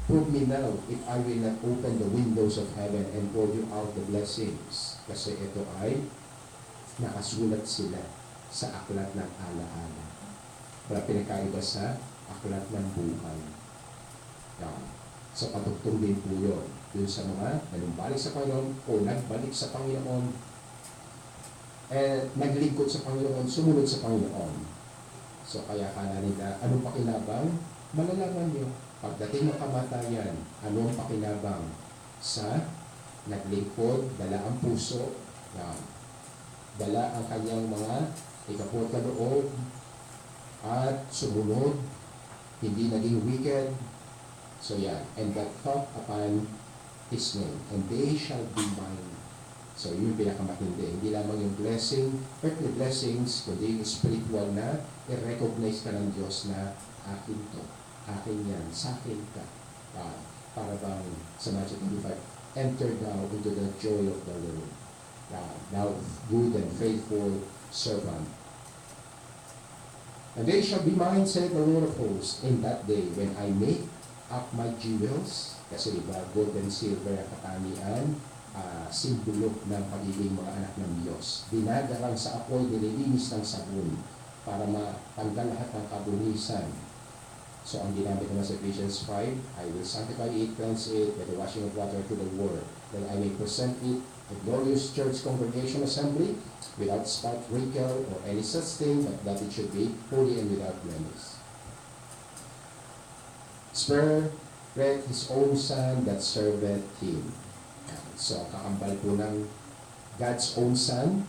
prove me now if I will not open the windows of heaven and pour you out the blessings. Kasi ito ay nakasulat sila sa aklat ng alaala. Wala pinakaiba sa aklat ng buhay. So patugtong din po yun. Dun sa mga nalumbalik sa Panginoon o nagbalik sa Panginoon, naglingkod sa Panginoon, sumunod sa Panginoon. So kaya kala nila, anong pakinabang? Malalaman nyo. Pagdating ng kamatayan, anong pakinabang sa naglingkod, dala ang puso, dala ang kanyang mga ikapot na loob, at sumunod, hindi naging wicked. So and that thought upon His name, and they shall be mine. So yun yung pinakamatindi. Hindi lamang yung blessing, earthly blessings, kundi yung spiritual na i-recognize ka ng Diyos na akin to, akin yan, sa akin ka. Para bang sa Matthew 25, enter thou into the joy of the Lord. Thou good and faithful servant. And they shall be mine, said the Lord of hosts, in that day when I make up my jewels, kasi diba, gold and silver ang katanian, simbolo ng pagiging mga anak ng Diyos. Dinadarang sa apoy, nililinis ng sabon para matanggal lahat ng kabunisan. So ang ginamit naman sa Ephesians 5, I will sanctify it, cleanse it, by the washing of water to the word, that I may present it a glorious church congregation assembly, without spot, wrinkle, or any such thing, but that it should be holy and without blemish. Spare his own son that serveth him. So, kakambal po ng God's own son,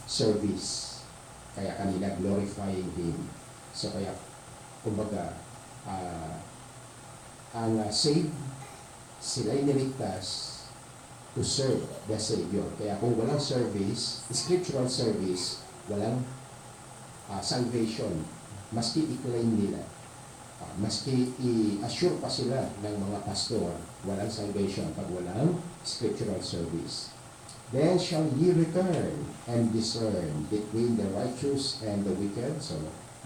service. Kaya kanina, glorifying him. So, kaya, kumbaga, ang saved, sila'y niligtas to serve the Savior. Kaya kung walang service, scriptural service, walang salvation. Maski i-claim nila, maski i-assure pa sila ng mga pastor, walang salvation pag walang scriptural service. Then shall ye return and discern between the righteous and the wicked. So,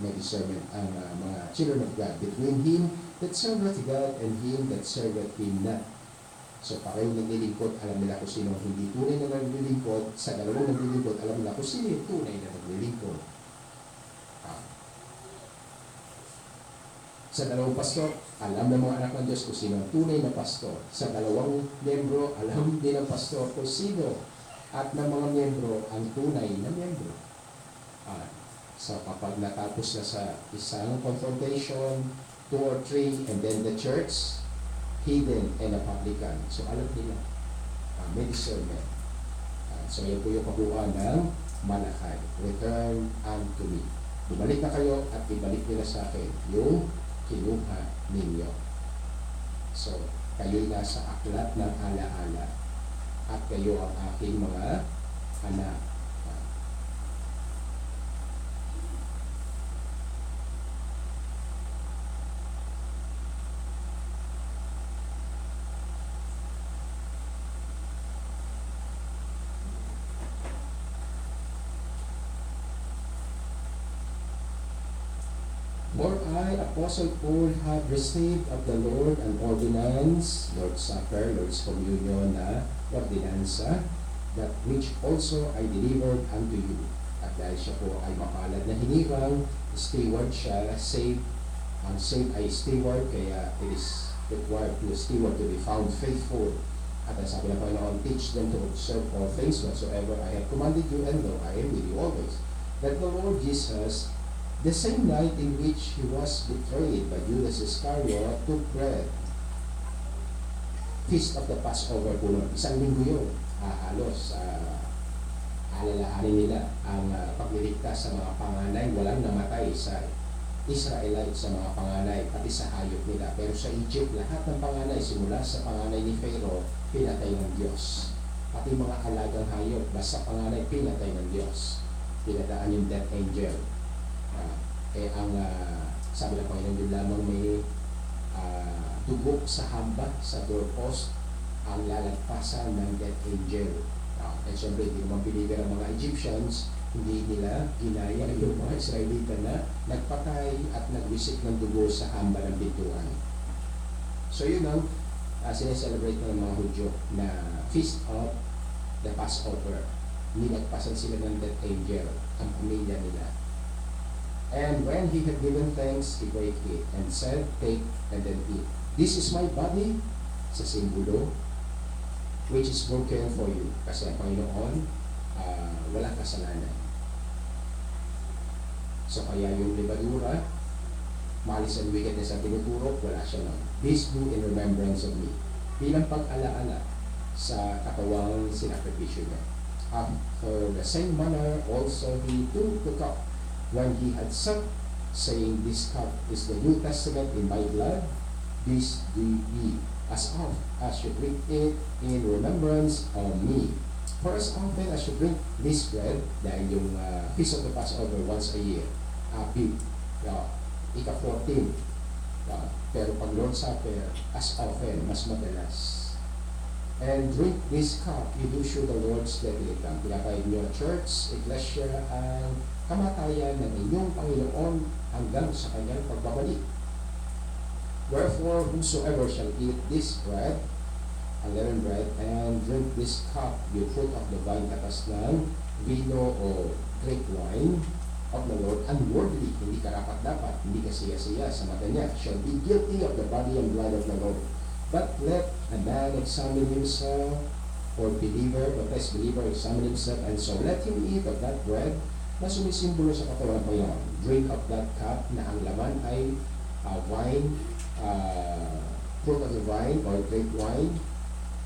may discernment ang mga children of God between him that serveth God and him that serveth him not. So, parang naglilingkod, alam nila kung sino hindi tunay na naglilingkod. Sa dalawang naglilingkod, alam nila kung sino yung tunay na naglilingkod. Sa dalawang pastor, alam ng mga anak ng Diyos kung sino ang tunay na pastor. Sa dalawang miyembro, alam din ng pastor kung sino at ng mga miyembro ang tunay na miyembro. So kapag natapos na sa isang confrontation, 2 or 3, and then the church, hidden and a publican. So alam nila, may discernment. So yan po yung kabuuan ng Malakay. Return unto me. Bumalik na kayo at ibalik nila sa akin yung kinuha ninyo. So, kayo'y nasa aklat ng alaala at kayo ang aking mga anak. For I, Apostle Paul, have received of the Lord an ordinance, Lord's Supper, Lord's Communion na ordinansa, that which also I delivered unto you. At dahil siya po ay mapalad na hinirang, steward siya, saved ay steward, kaya it is required to steward to be found faithful. At ang sabi ng Panginoon, teach them to observe all things whatsoever I have commanded you, and lo, I am with you always. That the Lord Jesus, the same night in which he was betrayed by Judas Iscariot, took bread. Feast of the Passover po noon. Isang linggo yun. Halos alalahanin nila ang pagliligtas sa mga panganay. Walang namatay sa Israelite sa mga panganay, pati sa hayop nila. Pero sa Egypt, lahat ng panganay, simula sa panganay ni Pharaoh, pinatay ng Diyos. Pati mga alagang hayop, basta panganay, pinatay ng Diyos. Pinadaan yung death angel. Ang sabi ng Panginoon, yun lamang may tugok sa hamba, sa doorpost, ang lalagpasan ng death angel. At syempre, hindi naman believer ang mga Egyptians, hindi nila ginaya yung mga Israelita na nagpatay at nagwisik ng dugo sa hamba ng pintuan. So yun ang sineselebrate ng mga Hudyo na Feast of the Passover. Nilagpasan sila ng death angel, ang pamilya nila. And when he had given thanks, he brake it and said, take and then eat. This is my body, sa simbolo, which is broken for you. Kasi ang Panginoon, walang kasalanan. So kaya yung libadura, malis ang wickedness ang tinuturo, wala siya lang. This do in remembrance of me. Bilang pag-alaala sa katawang sinakripisyo niya. After the same manner, also he took the cup when he had supped, saying, this cup is the New Testament in my blood. This do ye as oft as you drink it in remembrance of me. For as often as you drink this bread, dahil yung Feast of the Passover once a year, Abib, ika-14, pero pag Lord's Supper, as often, mas madalas. And drink this cup, you do show the Lord's death till he come. Pinakain niyo church, iglesia, ang kamatayan ng inyong Panginoon hanggang sa kanyang pagbabalik. Wherefore, whosoever shall eat this bread, unleavened bread, and drink this cup, you fruit of the vine, katas ng vino o grape wine of the Lord, unworthily, hindi karapat-dapat, hindi kasiya-siya sa mata niya, shall be guilty of the body and blood of the Lord. But let a man examine himself, or believer, baptized believer, examine himself, and so let him eat of that bread na sumisimbolo sa katawan ng Panginoon. Drink of that cup na ang laman ay wine, fruit of the vine, or grape wine,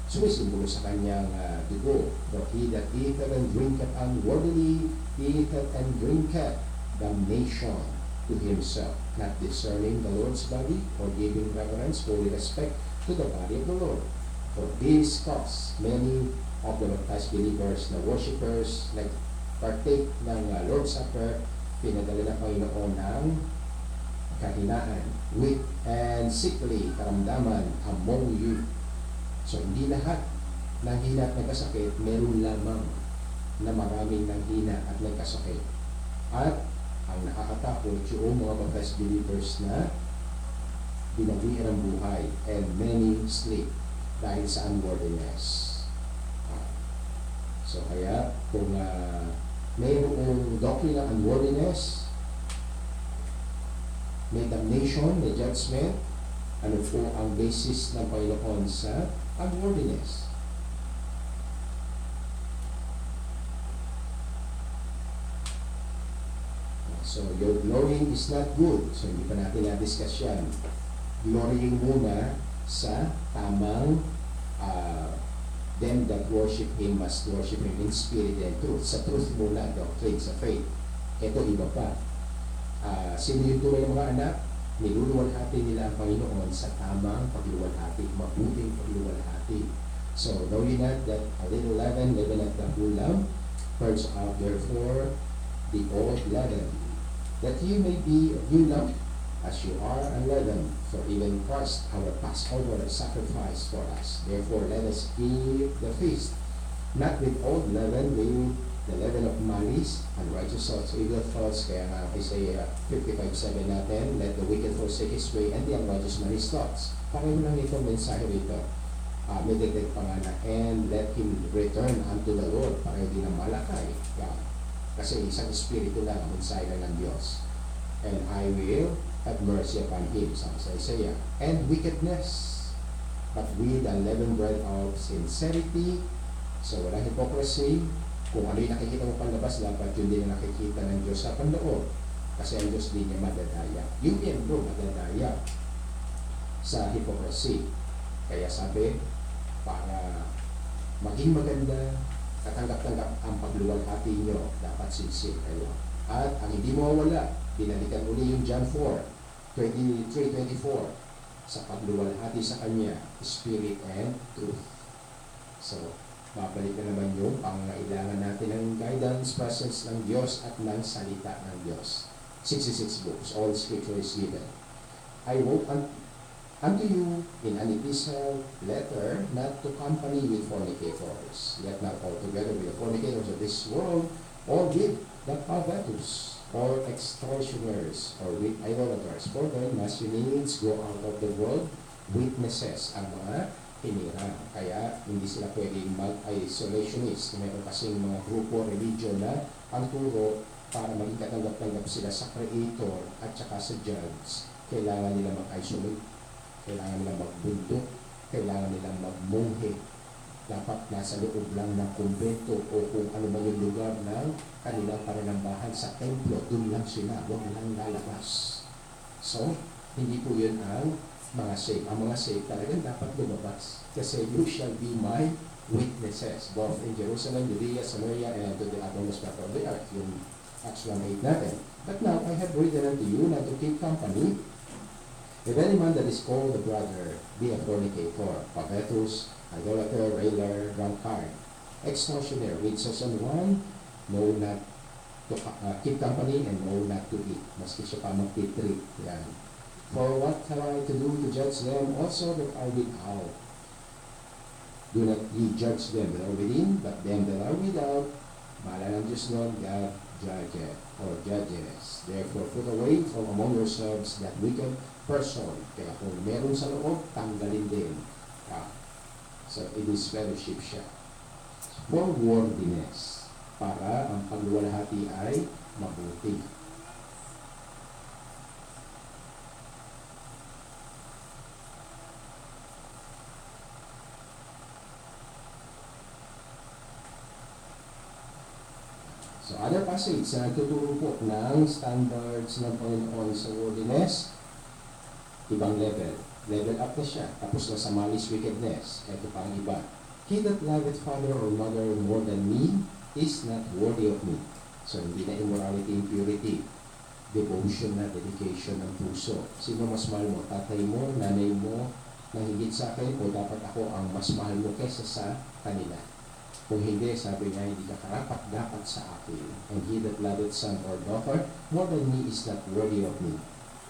sumisimbolo sa kanyang dugo. But he that eateth and drinketh unworthily, eateth and drinketh damnation to himself, not discerning the Lord's body, or giving reverence, holy respect to the body of the Lord. For this cause, many of the baptized believers na worshippers partake ng Lord's Supper, pinadala ng Panginoon ng kahinaan, weak and sickly, karamdaman among you. So, hindi lahat ng hina at nagkasakit, meron lamang na maraming nanghina at nagkasakit. At ang nakakatakot yung mga baptized believers na binawian ang buhay, and many sleep dahil sa unworthiness. So kaya kung mayroong doctrine ng unworthiness, may damnation, may judgment, ano po ang basis ng Panginoon sa unworthiness? So your glorying is not good. So hindi pa natin na-discuss yan. Glorying muna sa tamang them that worship Him must worship Him in spirit and truth. Sa truth muna, doctrine, sa faith. Ito iba pa. Sino yung tunay ng mga anak? Niluluwalhati nila ang Panginoon sa tamang pagluwalhati, mabuting pagluwalhati. So, know ye not that a little leaven, leaveneth the whole lump, purge out therefore the old leaven, that you may be a new lump, as you are unleavened, for even Christ our Passover sacrifice for us. Therefore let us keep the feast, not with old leaven, with the leaven of malice, unrighteous thoughts, evil thoughts. Kaya nga Isaiah 55:7 natin, let the wicked forsake his way, and the unrighteous man his thoughts. Pareho lang ito, mensahe rito. May dagdag pa nga na, and let him return unto the Lord. Pareho din ang Malakay. Yeah. Kasi isang espiritu lang ang mensahe ng Diyos. And I will have mercy upon him, sabi sa Isaiah. And wickedness, but with the unleavened bread of sincerity. So walang hypocrisy. Kung ano yung nakikita mo panlabas, dapat yun din ang nakikita ng Diyos sa panloob. Kasi ang Diyos din niya madadaya. Yung miyembro madadaya sa hypocrisy. Kaya sabi, para maging maganda, katanggap-tanggap ang pagluwalhati nyo, dapat sincere kayo. At ang hindi mawawala, binalikan uli yung John 4:23-24, sa pagluwalhati sa Kanya, Spirit and Truth. So, babalik na naman yung pangangailangan natin ng guidance, presence ng Diyos at ng salita ng Diyos. 66 books, all scripture is given. I wrote unto you in an epistle letter not to company with fornicators, yet not altogether with the fornicators of this world, or with the covetous, or extortioners, or with idolaters. For then must your needs go out of the world, witnesses, ang mga hinirang. Kaya hindi sila pwedeng mag-isolationist. Meron kasing mga grupo, religion na ang turo para maging katanggap-tanggap sila sa Creator at saka sa Judge. Kailangan nila mag-isolate, kailangan nila magbundok, kailangan nila magmunghe. Dapat nasa loob lang ng kumbento o kung ano man yung lugar ng kanilang pananambahan sa templo, doon lang sila, huwag lang lalabas. So, hindi po yun ang mga safe. Ang mga safe talagang dapat lumabas. Kasi you shall be my witnesses, both in Jerusalem, Judea, Samaria, and to the uttermost part of the earth. Yung Acts 1:8 natin. But now, I have written unto you not to keep company If any man that is called a brother be a fornicator, covetous, idolater, railer, drunkard, extortioner, with such an one, know not to keep company and know not to eat. Maski siya pa magtitreat. Yan. For what have I to do to judge them also that are without? Do not ye judge them that are within, but them that are without. Bahala ng Diyos nun, God judges or judges. Therefore, put away from among yourselves that wicked person. Kaya kung meron sa loob, tanggalin din. So, it is fellowship siya. For worthiness, para ang pagluwalhati ay mabuti. So, other passage na nagtuturo po ng standards ng Panginoon sa worthiness, ibang level. Level up na siya. Tapos na sa malice, wickedness. Ito pa ang iba. He that loveth father or mother more than me is not worthy of me. So, hindi na immorality, impurity. Devotion na, dedication ng puso. Sino mas mahal mo? Tatay mo, nanay mo, na higit sa akin, o dapat ako ang mas mahal mo kesa sa kanila? Kung hindi, sabi niya, hindi ka karapat dapat sa akin. And he that loveth son or daughter more than me is not worthy of me.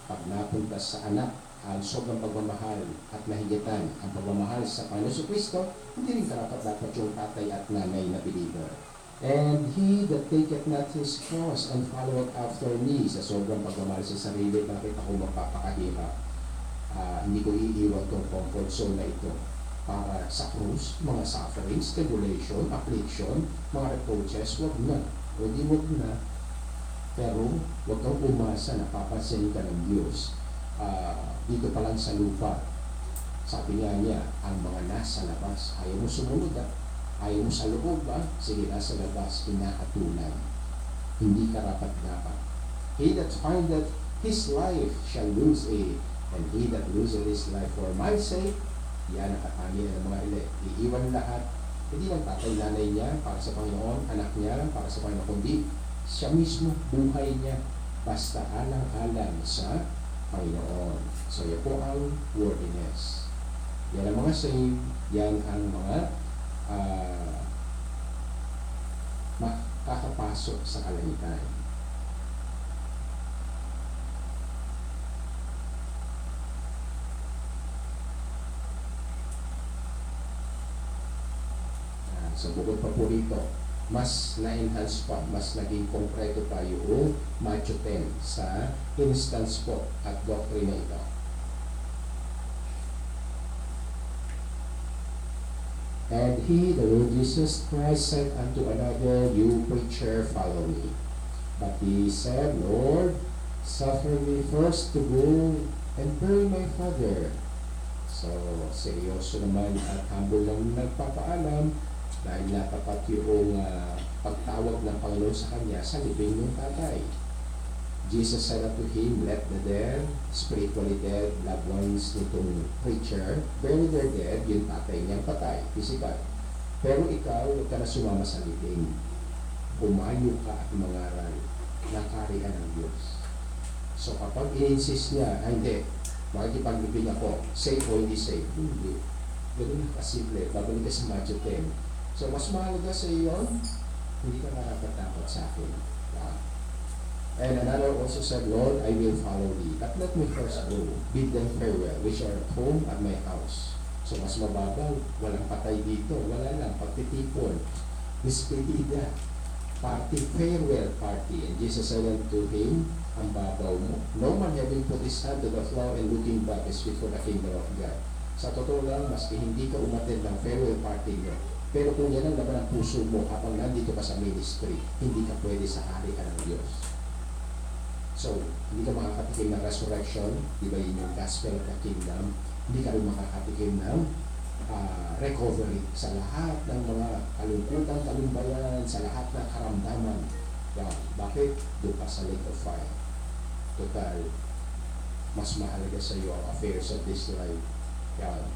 Pag napunta sa anak, ang sobrang pagmamahal at mahigitan ang pagmamahal sa Panginoon Kristo, hindi rin karapat dapat yung tatay at nanay na believer. And he that taketh not his cross and followeth after me, sa sobrang pagmamahal sa sarili, bakit ako magpapakahirap? Hindi ko iiwan tong comfort zone na ito para sa krus, mga sufferings, tribulation, affliction, mga reproaches, wag na. Pwede wag na. Pero wag kang umasa na papansin ka ng Diyos. Dito pa lang sa lupa, sabi nga niya, ang mga nasa labas, ayaw mo sumunod ayaw mo sa loob sige, nasa labas, inaatulan. Hindi karapat dapat. He that findeth his life shall lose it, and he that loseth his life for my sake, yan ang katangian ng mga elect. Iiwan lahat, hindi lang tatay, nanay niya, para sa Panginoon, anak niya, para sa Panginoon, kundi siya mismo, buhay niya, basta alang-alang sa Panginoon. So, yan po ang worthiness. Yan ang mga saved, yan ang mga makakapasok sa kalangitan. So, bukod pa po rito, mas na-enhance pa, mas naging konkreto pa yung Matthew 10 sa instance po at doctrine na ito. And he, the Lord Jesus Christ, said unto another, You preacher, follow me. But he said, Lord, suffer me first to go and bury my father. So, seryoso naman at humble lang nagpapaalam dahil natapat yung pagtawag ng Panginoon sa kanya sa libing ng tatay. Jesus said unto him, Let the dead, spiritually dead, loved ones nitong preacher, bury their dead, yung tatay niyang patay, physical. Pero ikaw, huwag ka na sumama sa libing. Umayo ka at mangaral na karihan ng Diyos. So kapag in-insist niya, hindi, makikipaglibing ako, safe o hindi safe? Hindi. Ganun na kasimple, babalik ka sa Matthew 10. So, mas mahalaga sa iyo yun, hindi ka marapat-dapat sa akin. And another also said, Lord, I will follow thee. But let me first go, bid them farewell, which are at home at my house. So, mas mababaw, walang patay dito, wala lang, pagtitipon, despedida, party, farewell party. And Jesus said unto him, ang babaw mo, no man having put his hand to the plow and looking back is fit for the kingdom of God. Sa totoo lang, maski hindi ka umattend ng farewell party niyo, pero kung yan ang laman ng puso mo habang nandito ka sa ministry, hindi ka pwede sa harian ng Diyos. So, hindi ka makakatikim ng resurrection, di ba yun yung gospel of the kingdom, hindi ka rin makakatikim ng recovery sa lahat ng mga kalungkutan, talumpayan, sa lahat ng karamdaman. Yan. Bakit? Doon ka sa lake of fire. Total, mas mahalaga sa iyo ang affairs of this life. Yan.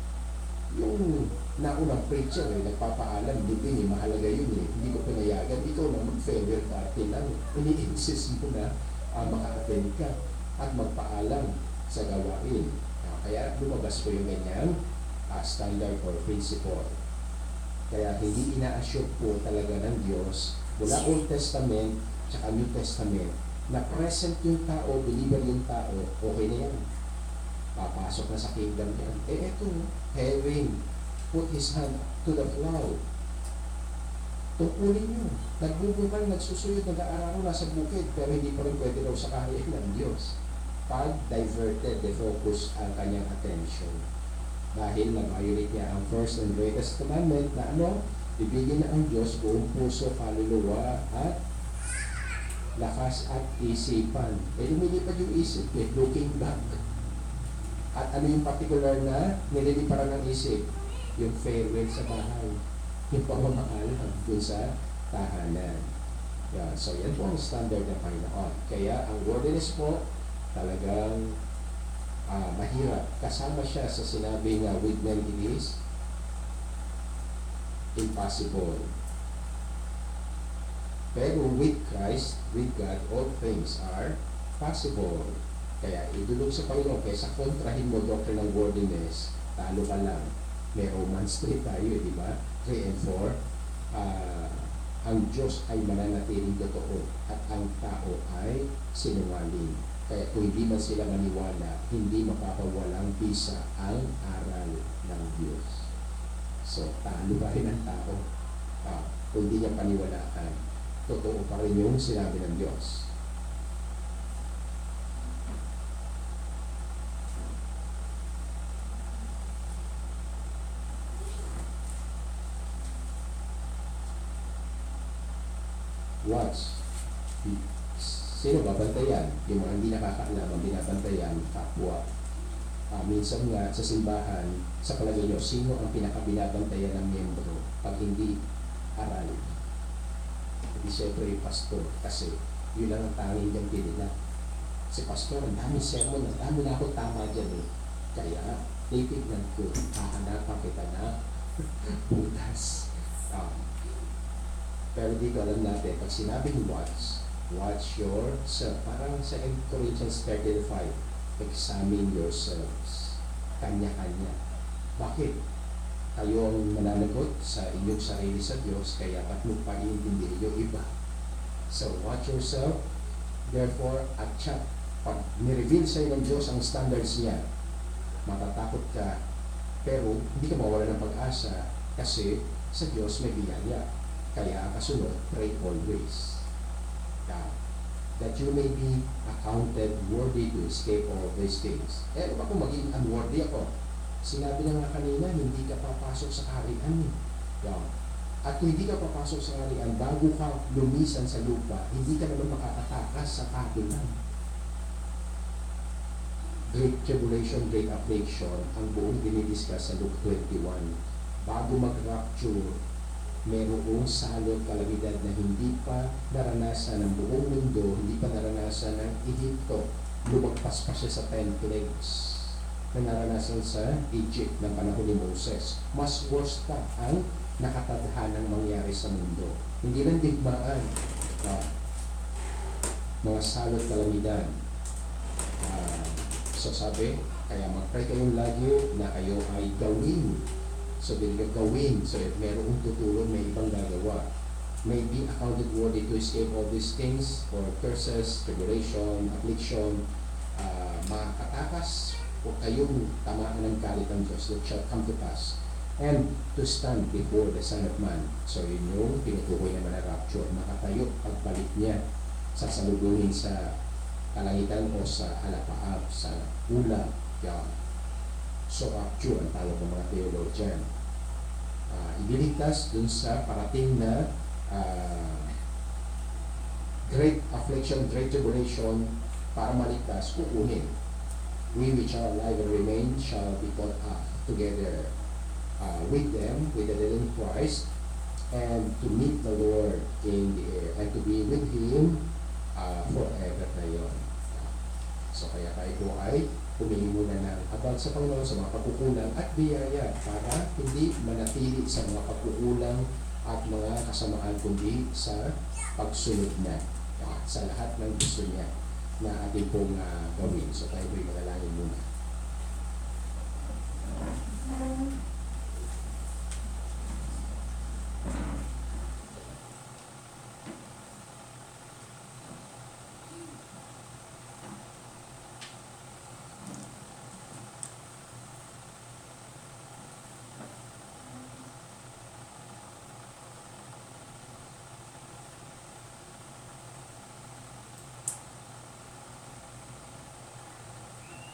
Yung naunang preacher nagpapaalam, hindi mahalaga yun hindi ko pinayagan, ikaw na mag-farewell party lang, ini-insist mo na makaka-attend ka at magpaalam sa gawain. Kaya lumabas po yung ganyang standard or principle. Kaya hindi ina-assure po talaga ng Diyos mula Old Testament tsaka New Testament na present yung tao, believer yung tao, okay na yan. Papasok na sa kingdom yan. Eto, having put his hand to the plow. Tungkulin nyo. Nagbubungal, nagsusuyod, nag-aararo, nasa bukid, pero hindi pa rin pwede daw sa kahit ng Diyos. Pag diverted, defocus ang kanyang attention. Dahil nag-violate niya ang first and greatest commandment na ano? Ibigin na ang Diyos buong puso, kaluluwa, at lakas at isipan. Lumilipad yung isip, looking back. At ano yung particular na nililiparan ng isip? Yung farewell sa bahay. Yung pamamaalam dun sa tahanan. Yeah, so yan po ang standard ng Panginoon. Kaya ang worldliness po talagang mahirap. Kasama siya sa sinabi nga with men it is impossible. Pero with Christ, with God, all things are possible. Kaya idulog sa Panginoon, kaysa kontrahin mo doctrine ng worldliness, talo ka lang. May Romans 3 tayo, di ba? 3 and 4. Ang Diyos ay mananatiling totoo at ang tao ay sinungaling. Kaya kung hindi man sila maniwala, hindi mapapawalang bisa ang aral ng Diyos. So, talo pa rin ang tao. Kung hindi niya paniwalaan, totoo pa rin yung sinabi ng Diyos. Watch. Sino babantayan? Yung mga hindi nakakaalam ang binabantayan, kapwa. Minsan nga sa simbahan, sa palagay nyo, sino ang pinakabinabantayan ng miyembro pag hindi aral? Hindi siyempre yung pastor, kasi yun lang ang tanging niyang pinila. Si pastor, ang daming sermon, ang dami na ako tama dyan eh. Kaya, titignan ko, hahanapan kita na butas. Pero dito alam natin, pag sinabing watch yourself. Parang sa 2 Corinthians 13:5, examine yourselves. Kanya-kanya. Bakit? Kayo ang mananagot sa inyong sarili sa Diyos, kaya ba't mo paiintindihin yung iba? So, watch yourself. Therefore, at check. Pag nireveal sa'yo ng Diyos ang standards niya, matatakot ka, pero hindi ka mawala ng pag-asa kasi sa Diyos may biyaya. Kaya kasunod, pray always. That you may be accounted worthy to escape all these things. Ano ba kung maging unworthy ako? Sinabi na nga kanina, hindi ka papasok sa kaharian. At kung hindi ka papasok sa kaharian, bago ka lumisan sa lupa, hindi ka naman makakatakas sa kaharian. Great tribulation, great affliction, ang buong dinidiscuss sa Luke 21. Bago mag-rapture, mayroong salot kalamidad na hindi pa naranasan ng buong mundo, hindi pa naranasan ng Egypto. Lumagpas pa siya sa 10 plagues na naranasan sa Egypt ng panahon ni Moses. Mas worse pa ang nakatadhanang mangyari sa mundo. Hindi lang digmaan, mga salot kalamidad. So sabi, kaya mag-pray kayong lagi na kayo ay gawin. So, gawin. So, if merong tutulong, may ibang gagawa. May be accounted worthy to escape all these things or curses, tribulation, affliction, makakatakas o kayong tamaan ng galit ng Diyos that shall come to pass and to stand before the Son of Man. So, yun yung tinutukoy naman na rapture. Makatayo pagbalik niya, sasalubungin sa kalangitan o sa halapaab, sa ulap. So, rapture ang tawag ng mga theologian. Ibiligtas dun sa parating na great affliction, great tribulation, para maligtas, kukunin. We which are alive and remain shall be caught up together with them, with the living Christ, and to meet the Lord in the air, and to be with Him forever na yun. So, kaya tayo po ay humingi muna ng abang sa Panginoon sa mga pagkukulang at biyaya para hindi manatili sa mga pagkukulang at mga kasamaan kundi sa pagsunod niya sa lahat ng gusto niya na ating pong gawin. So tayo po'y manalangin muna.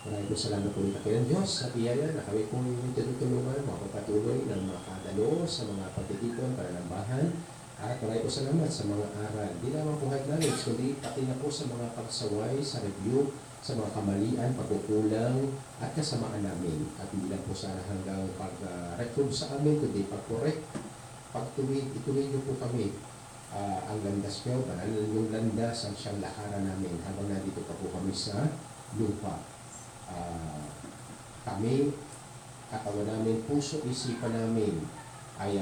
Maraming po salamat po rin kayo ng Diyos sa biyaya na kami po yung tinutulungan, mapapatuloy ng mga kadalo sa mga pagtitipon para nambahan. At maraming po salamat sa mga aral. Di lamang buhay namin, kundi pati na po sa mga pagsaway, sa review, sa mga kamalian, pagkukulang, at kasamaan namin. At hindi lang po sana hanggang pag-record sa amin, kundi pag-correct, pagtuwid, ituloy niyo po kami. Ang landas nyo, banal yung landas ang siyang lakaran namin habang nandito pa po kami sa lupa. Kami, katawan namin, puso, isipan namin ay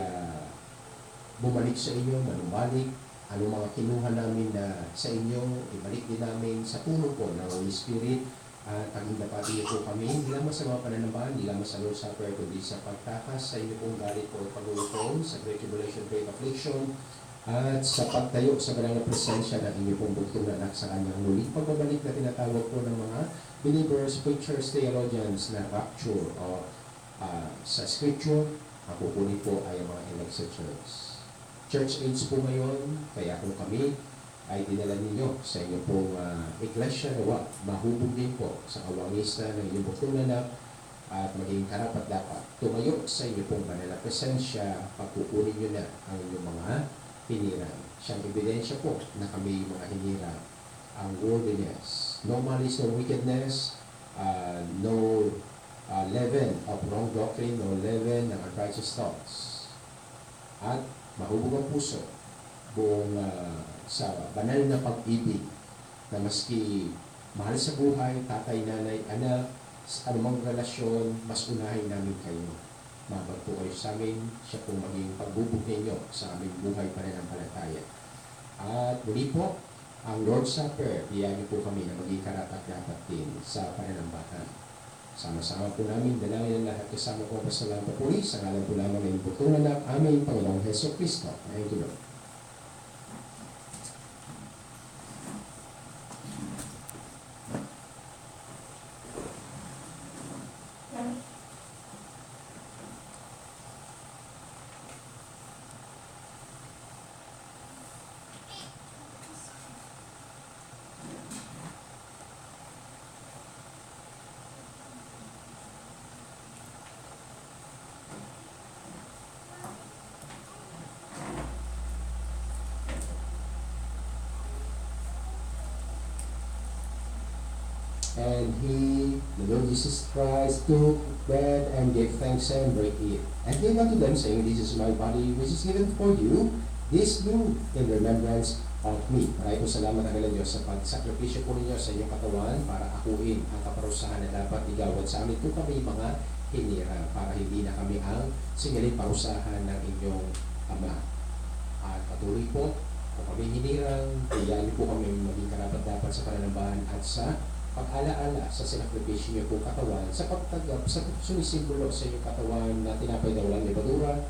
bumalik sa inyo, manumbalik, anong mga kinuha namin na sa inyo, ibalik din namin sa tulong po ng Holy Spirit. At pagindapati niyo po kami, hindi lamang sa mga pananambahan, hindi lamang sa Lord's Supper, kundi sa pagtakas sa inyo pong galit po at pag-uutong, sa Great Tribulation, Great Affliction, at sa pagtayo sa banal na presensya ng inyo pong bugtong na anak sa kanyang muling pagbabalik na tinatawag po ng mga believers, preachers, theologians na rapture o sa scripture, ang kukunin po ay ang mga elect sa church age po ngayon, kaya kung kami ay dinala ninyo sa inyo pong iglesia na mahubog din po sa kawangista ng inyong bugtong na anak at maging karapat dapat tumayo sa inyo pong banal na presensya, pagkukunin nyo na ang inyong mga hinirang. Siyang ebidensya po na kami mga hinirang. Ang worldliness, no malice, no wickedness, no leaven of wrong doctrine, no leaven ng unrighteous thoughts. At mahubog ang puso buong sa banal na pag-ibig na maski mahal sa buhay, tatay, nanay, anak, sa anumang relasyon, mas unahin namin kayo. Mabag po kayo sa amin, siya po maging pagbubog ninyo sa aming buhay pananampalataya. At muli po, ang Lord's Supper, iyan niyo po kami na maging karapat-dapat din sa pananambahan. Sama-sama po namin, dalangin ang lahat kasama ko sa lang papuri, sa ngalan po lamang ng butong anak, aming Panginoong Heso Kristo. Thank you, Lord. And he, the Lord Jesus Christ, took bread and gave thanks and brake it, and gave unto them, saying, This is my body, which is given for you. This do in remembrance of me. Maraming po salamat ang ilang Diyos sa pagsakripisyo po ninyo sa inyong katawan para akuin ang kaparusahan na dapat igawad sa amin kung kami mga hinirang, para hindi na kami ang singaling parusahan ng inyong Ama. At patuloy po, kung kami hinirang, iyan po kami maging karapat-dapat sa pananambahan at sa pag-alaala sa sinakripisyo niyo po katawan, sa pagtagap, sa sumisimbolo sa inyong katawan na tinapay na walang lebadura,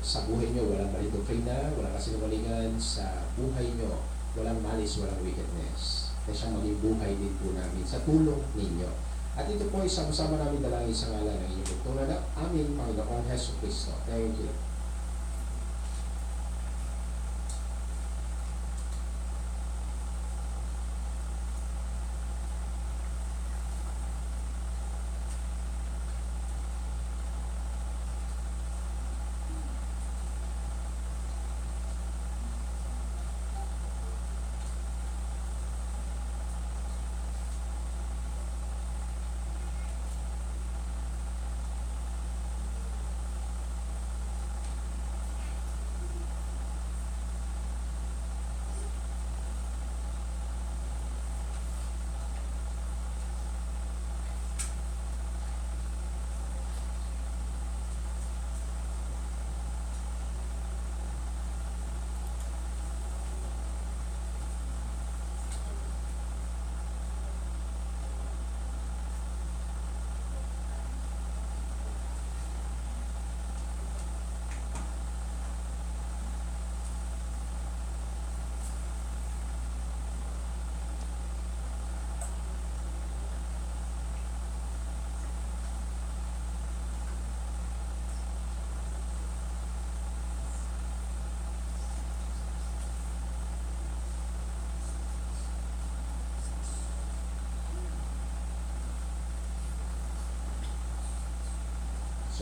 sa buhay niyo walang maling doktrina, walang kasinungalingan, sa buhay niyo walang malis, walang wickedness. Kaya siyang maging buhay din po namin sa tulong ninyo. At ito po ay sama-sama namin dalangin sa ngalan ng inyong bugtong na anak, aming Panginoong Heso Kristo. Thank you.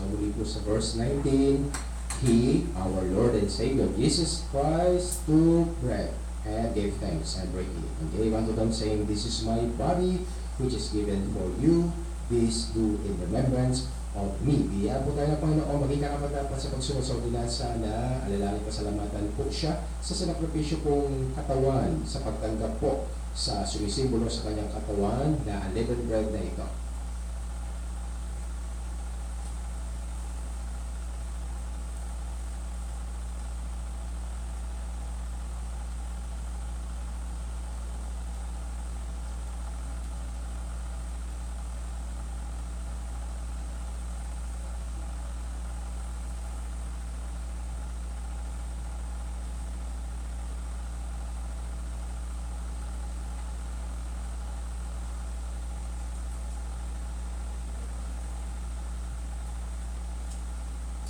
So muli po sa verse 19, He, our Lord and Savior, Jesus Christ, took bread and gave thanks and break it and gave unto them, saying, This is my body, which is given for you. This do in remembrance of me. Biyaya po tayo ng Panginoon, maging karapat-dapat sa pagsunod sa ordinansa na alalangin pasalamatan po siya sa sinakripisyo pong katawan, sa pagtanggap po sa sumisimbolo sa kanyang katawan na unleavened bread na ito.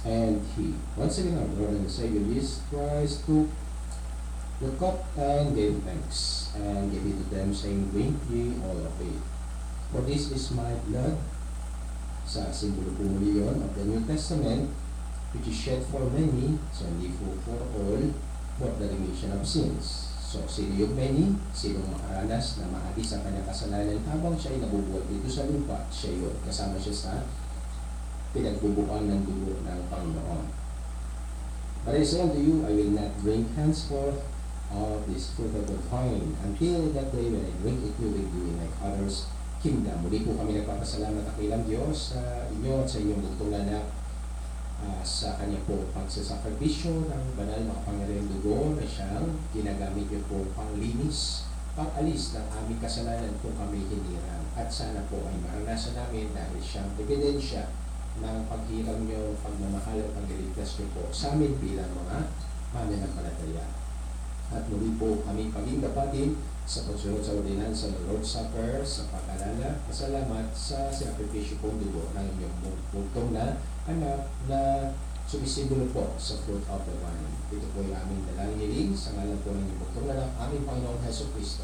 And He, once again, our Lord and Savior Jesus Christ, took the cup and gave thanks, and gave it to them, saying, Drink ye all of it. For this is my blood, sa simbolo po muli yun, of the New Testament, which is shed for many, so hindi po for all, for the remission of sins. So, sino yung many? Sinong makaranas na maalis ang kanyang kasalanan habang siya ay nabubuhat dito sa lupa? Siya yun. Kasama siya sa pinagbubukan ng dugo ng Panginoon. But I say unto you, I will not drink henceforth of this fruit of the vine until that day when I drink it new with you in my Father's kingdom. Muli po kami nagpapasalamat at kailang Diyos sa inyo at sa inyong bugtong anak sa kanya po pagsasakripisyo ng banal na kapangyarihang dugo na siyang ginagamit niyo po panglinis, pang-alis ng aming kasalanan kung kami hinirang. At sana po ay maranasan namin dahil siyang ebidensya ng paghiram nyo, pagmamahal at pagliligtas nyo po sa amin bilang mga mananampalataya. At muli po kami paging dapatin sa pagsunod sa ordinansa ng Lord's Supper sa pag-alala, pasalamat sa sakripisyo pong dugo ng inyong bugtong na anak na sumisimbolo po sa fruit of the vine. Ito po yung aming dalangin sa ngalan po ng inyong bugtong na aming Panginoong Hesus Kristo.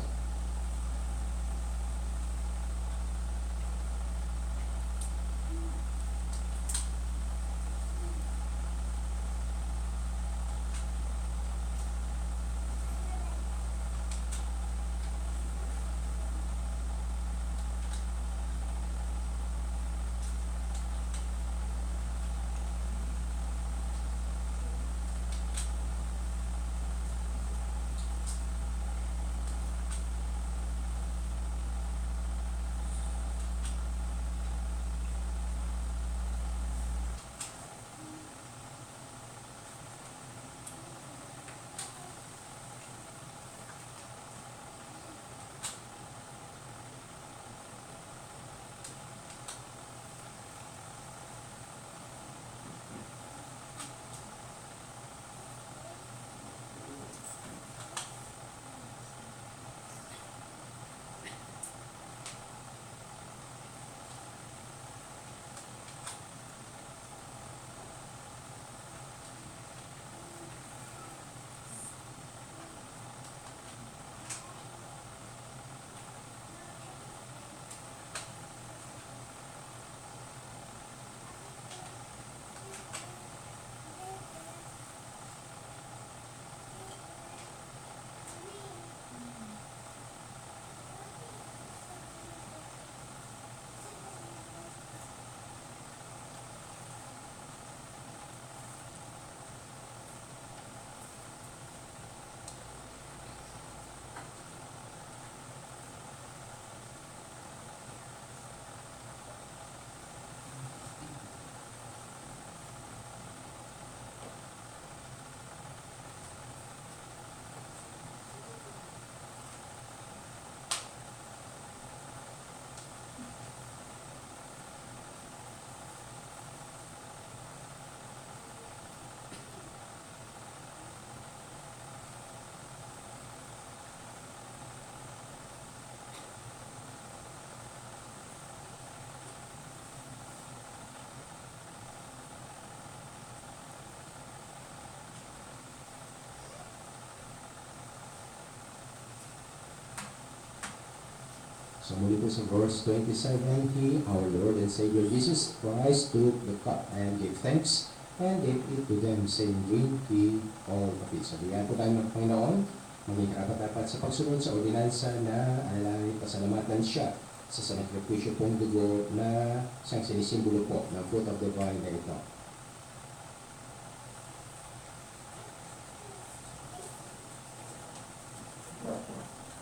So muli po sa verse 27, He, our Lord and Savior Jesus Christ, took the cup and gave thanks and gave it to them, saying, Drink ye all of it. So bigyan po tayo ng Panginoon, maging karapat-dapat sa pagsunod sa ordinansa na alangin pasalamatan siya sa sanakripisyo pong dugo na siyang sinisimbolo po ng fruit of the vine na ito.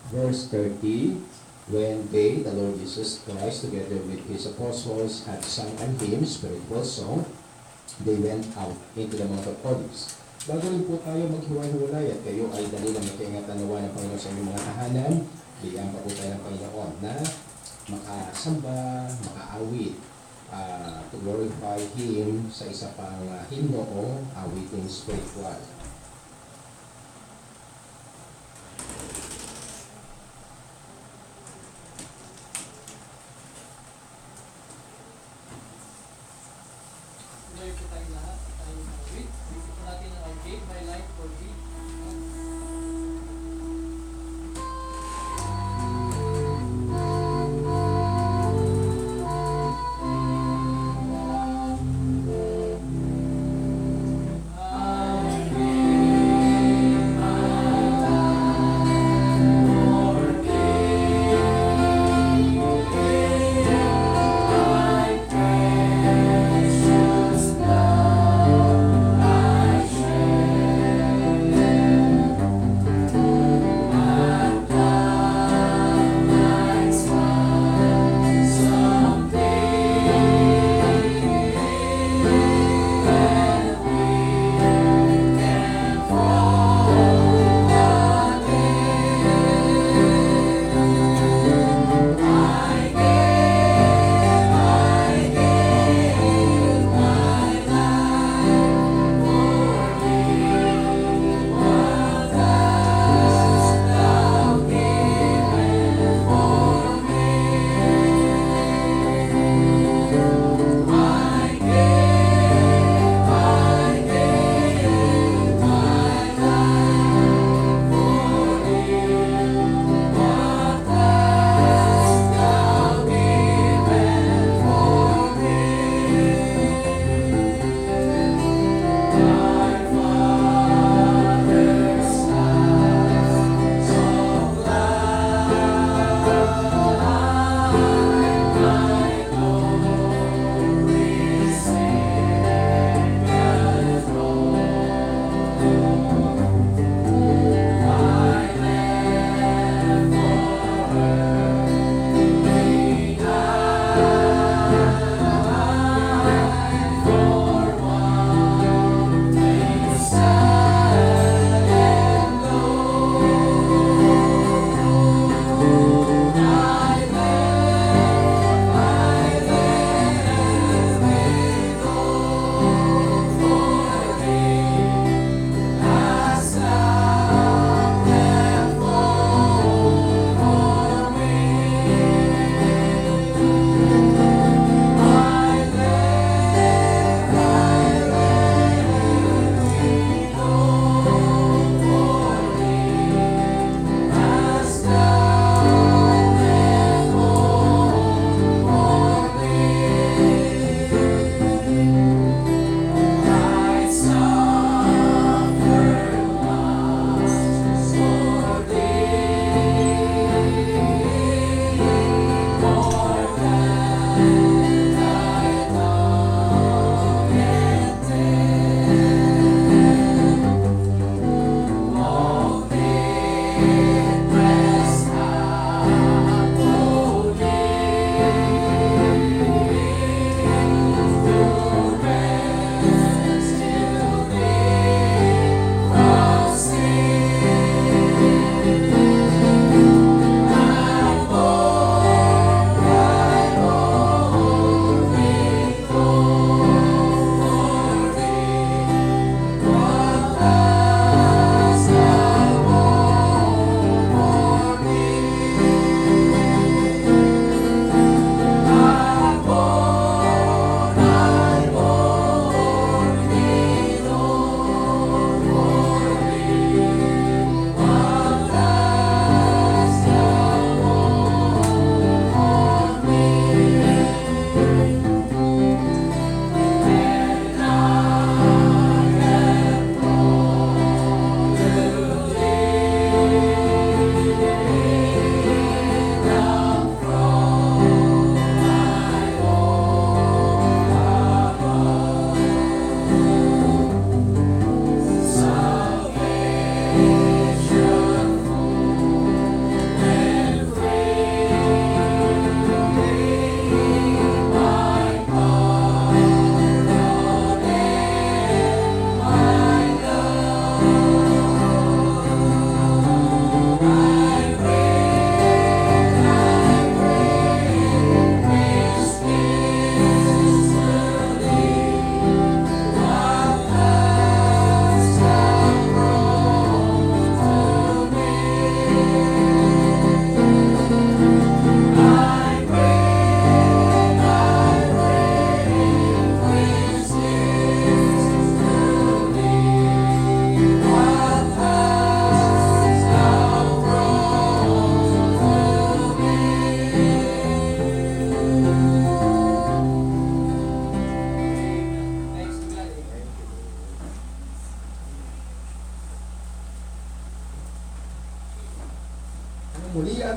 Verse 30, when they, the Lord Jesus Christ, together with his apostles, had sung an hymn, spiritual song, they went out into the Mount of Olives. Bago rin po tayo maghiwa-hiwalay at kayo ay dali ng makaingatan nawa ng Panginoon sa inyong mga tahanan, bigyan pa po tayo ng Panginoon na makasamba, makaawit, to glorify Him sa isa pang hymno o awiting spiritual. Tuloy po tayo lahat. Tayo mag-read. Bigyan po natin ang I gave my life for thee. I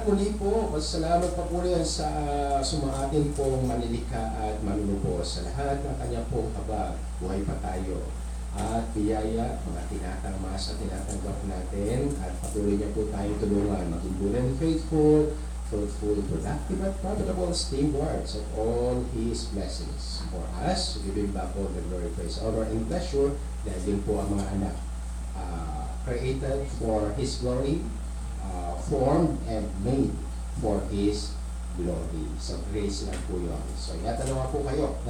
muli po, masalamat pa po rin sa sumaatin pong manilikha at manunubos sa lahat ng kanya pong habag. Buhay pa tayo. At biyaya, mga tinatanggap at tinatanggap natin at patuloy niya po tayo tulungan maging good and faithful, fruitful, productive at profitable stewards of all His blessings. For us, to give Him back all the glory, praise, honor, and pleasure dahil din po ang mga anak created for His glory, formed and made for His glory. So grace lang po yun. So yata naman po kayo na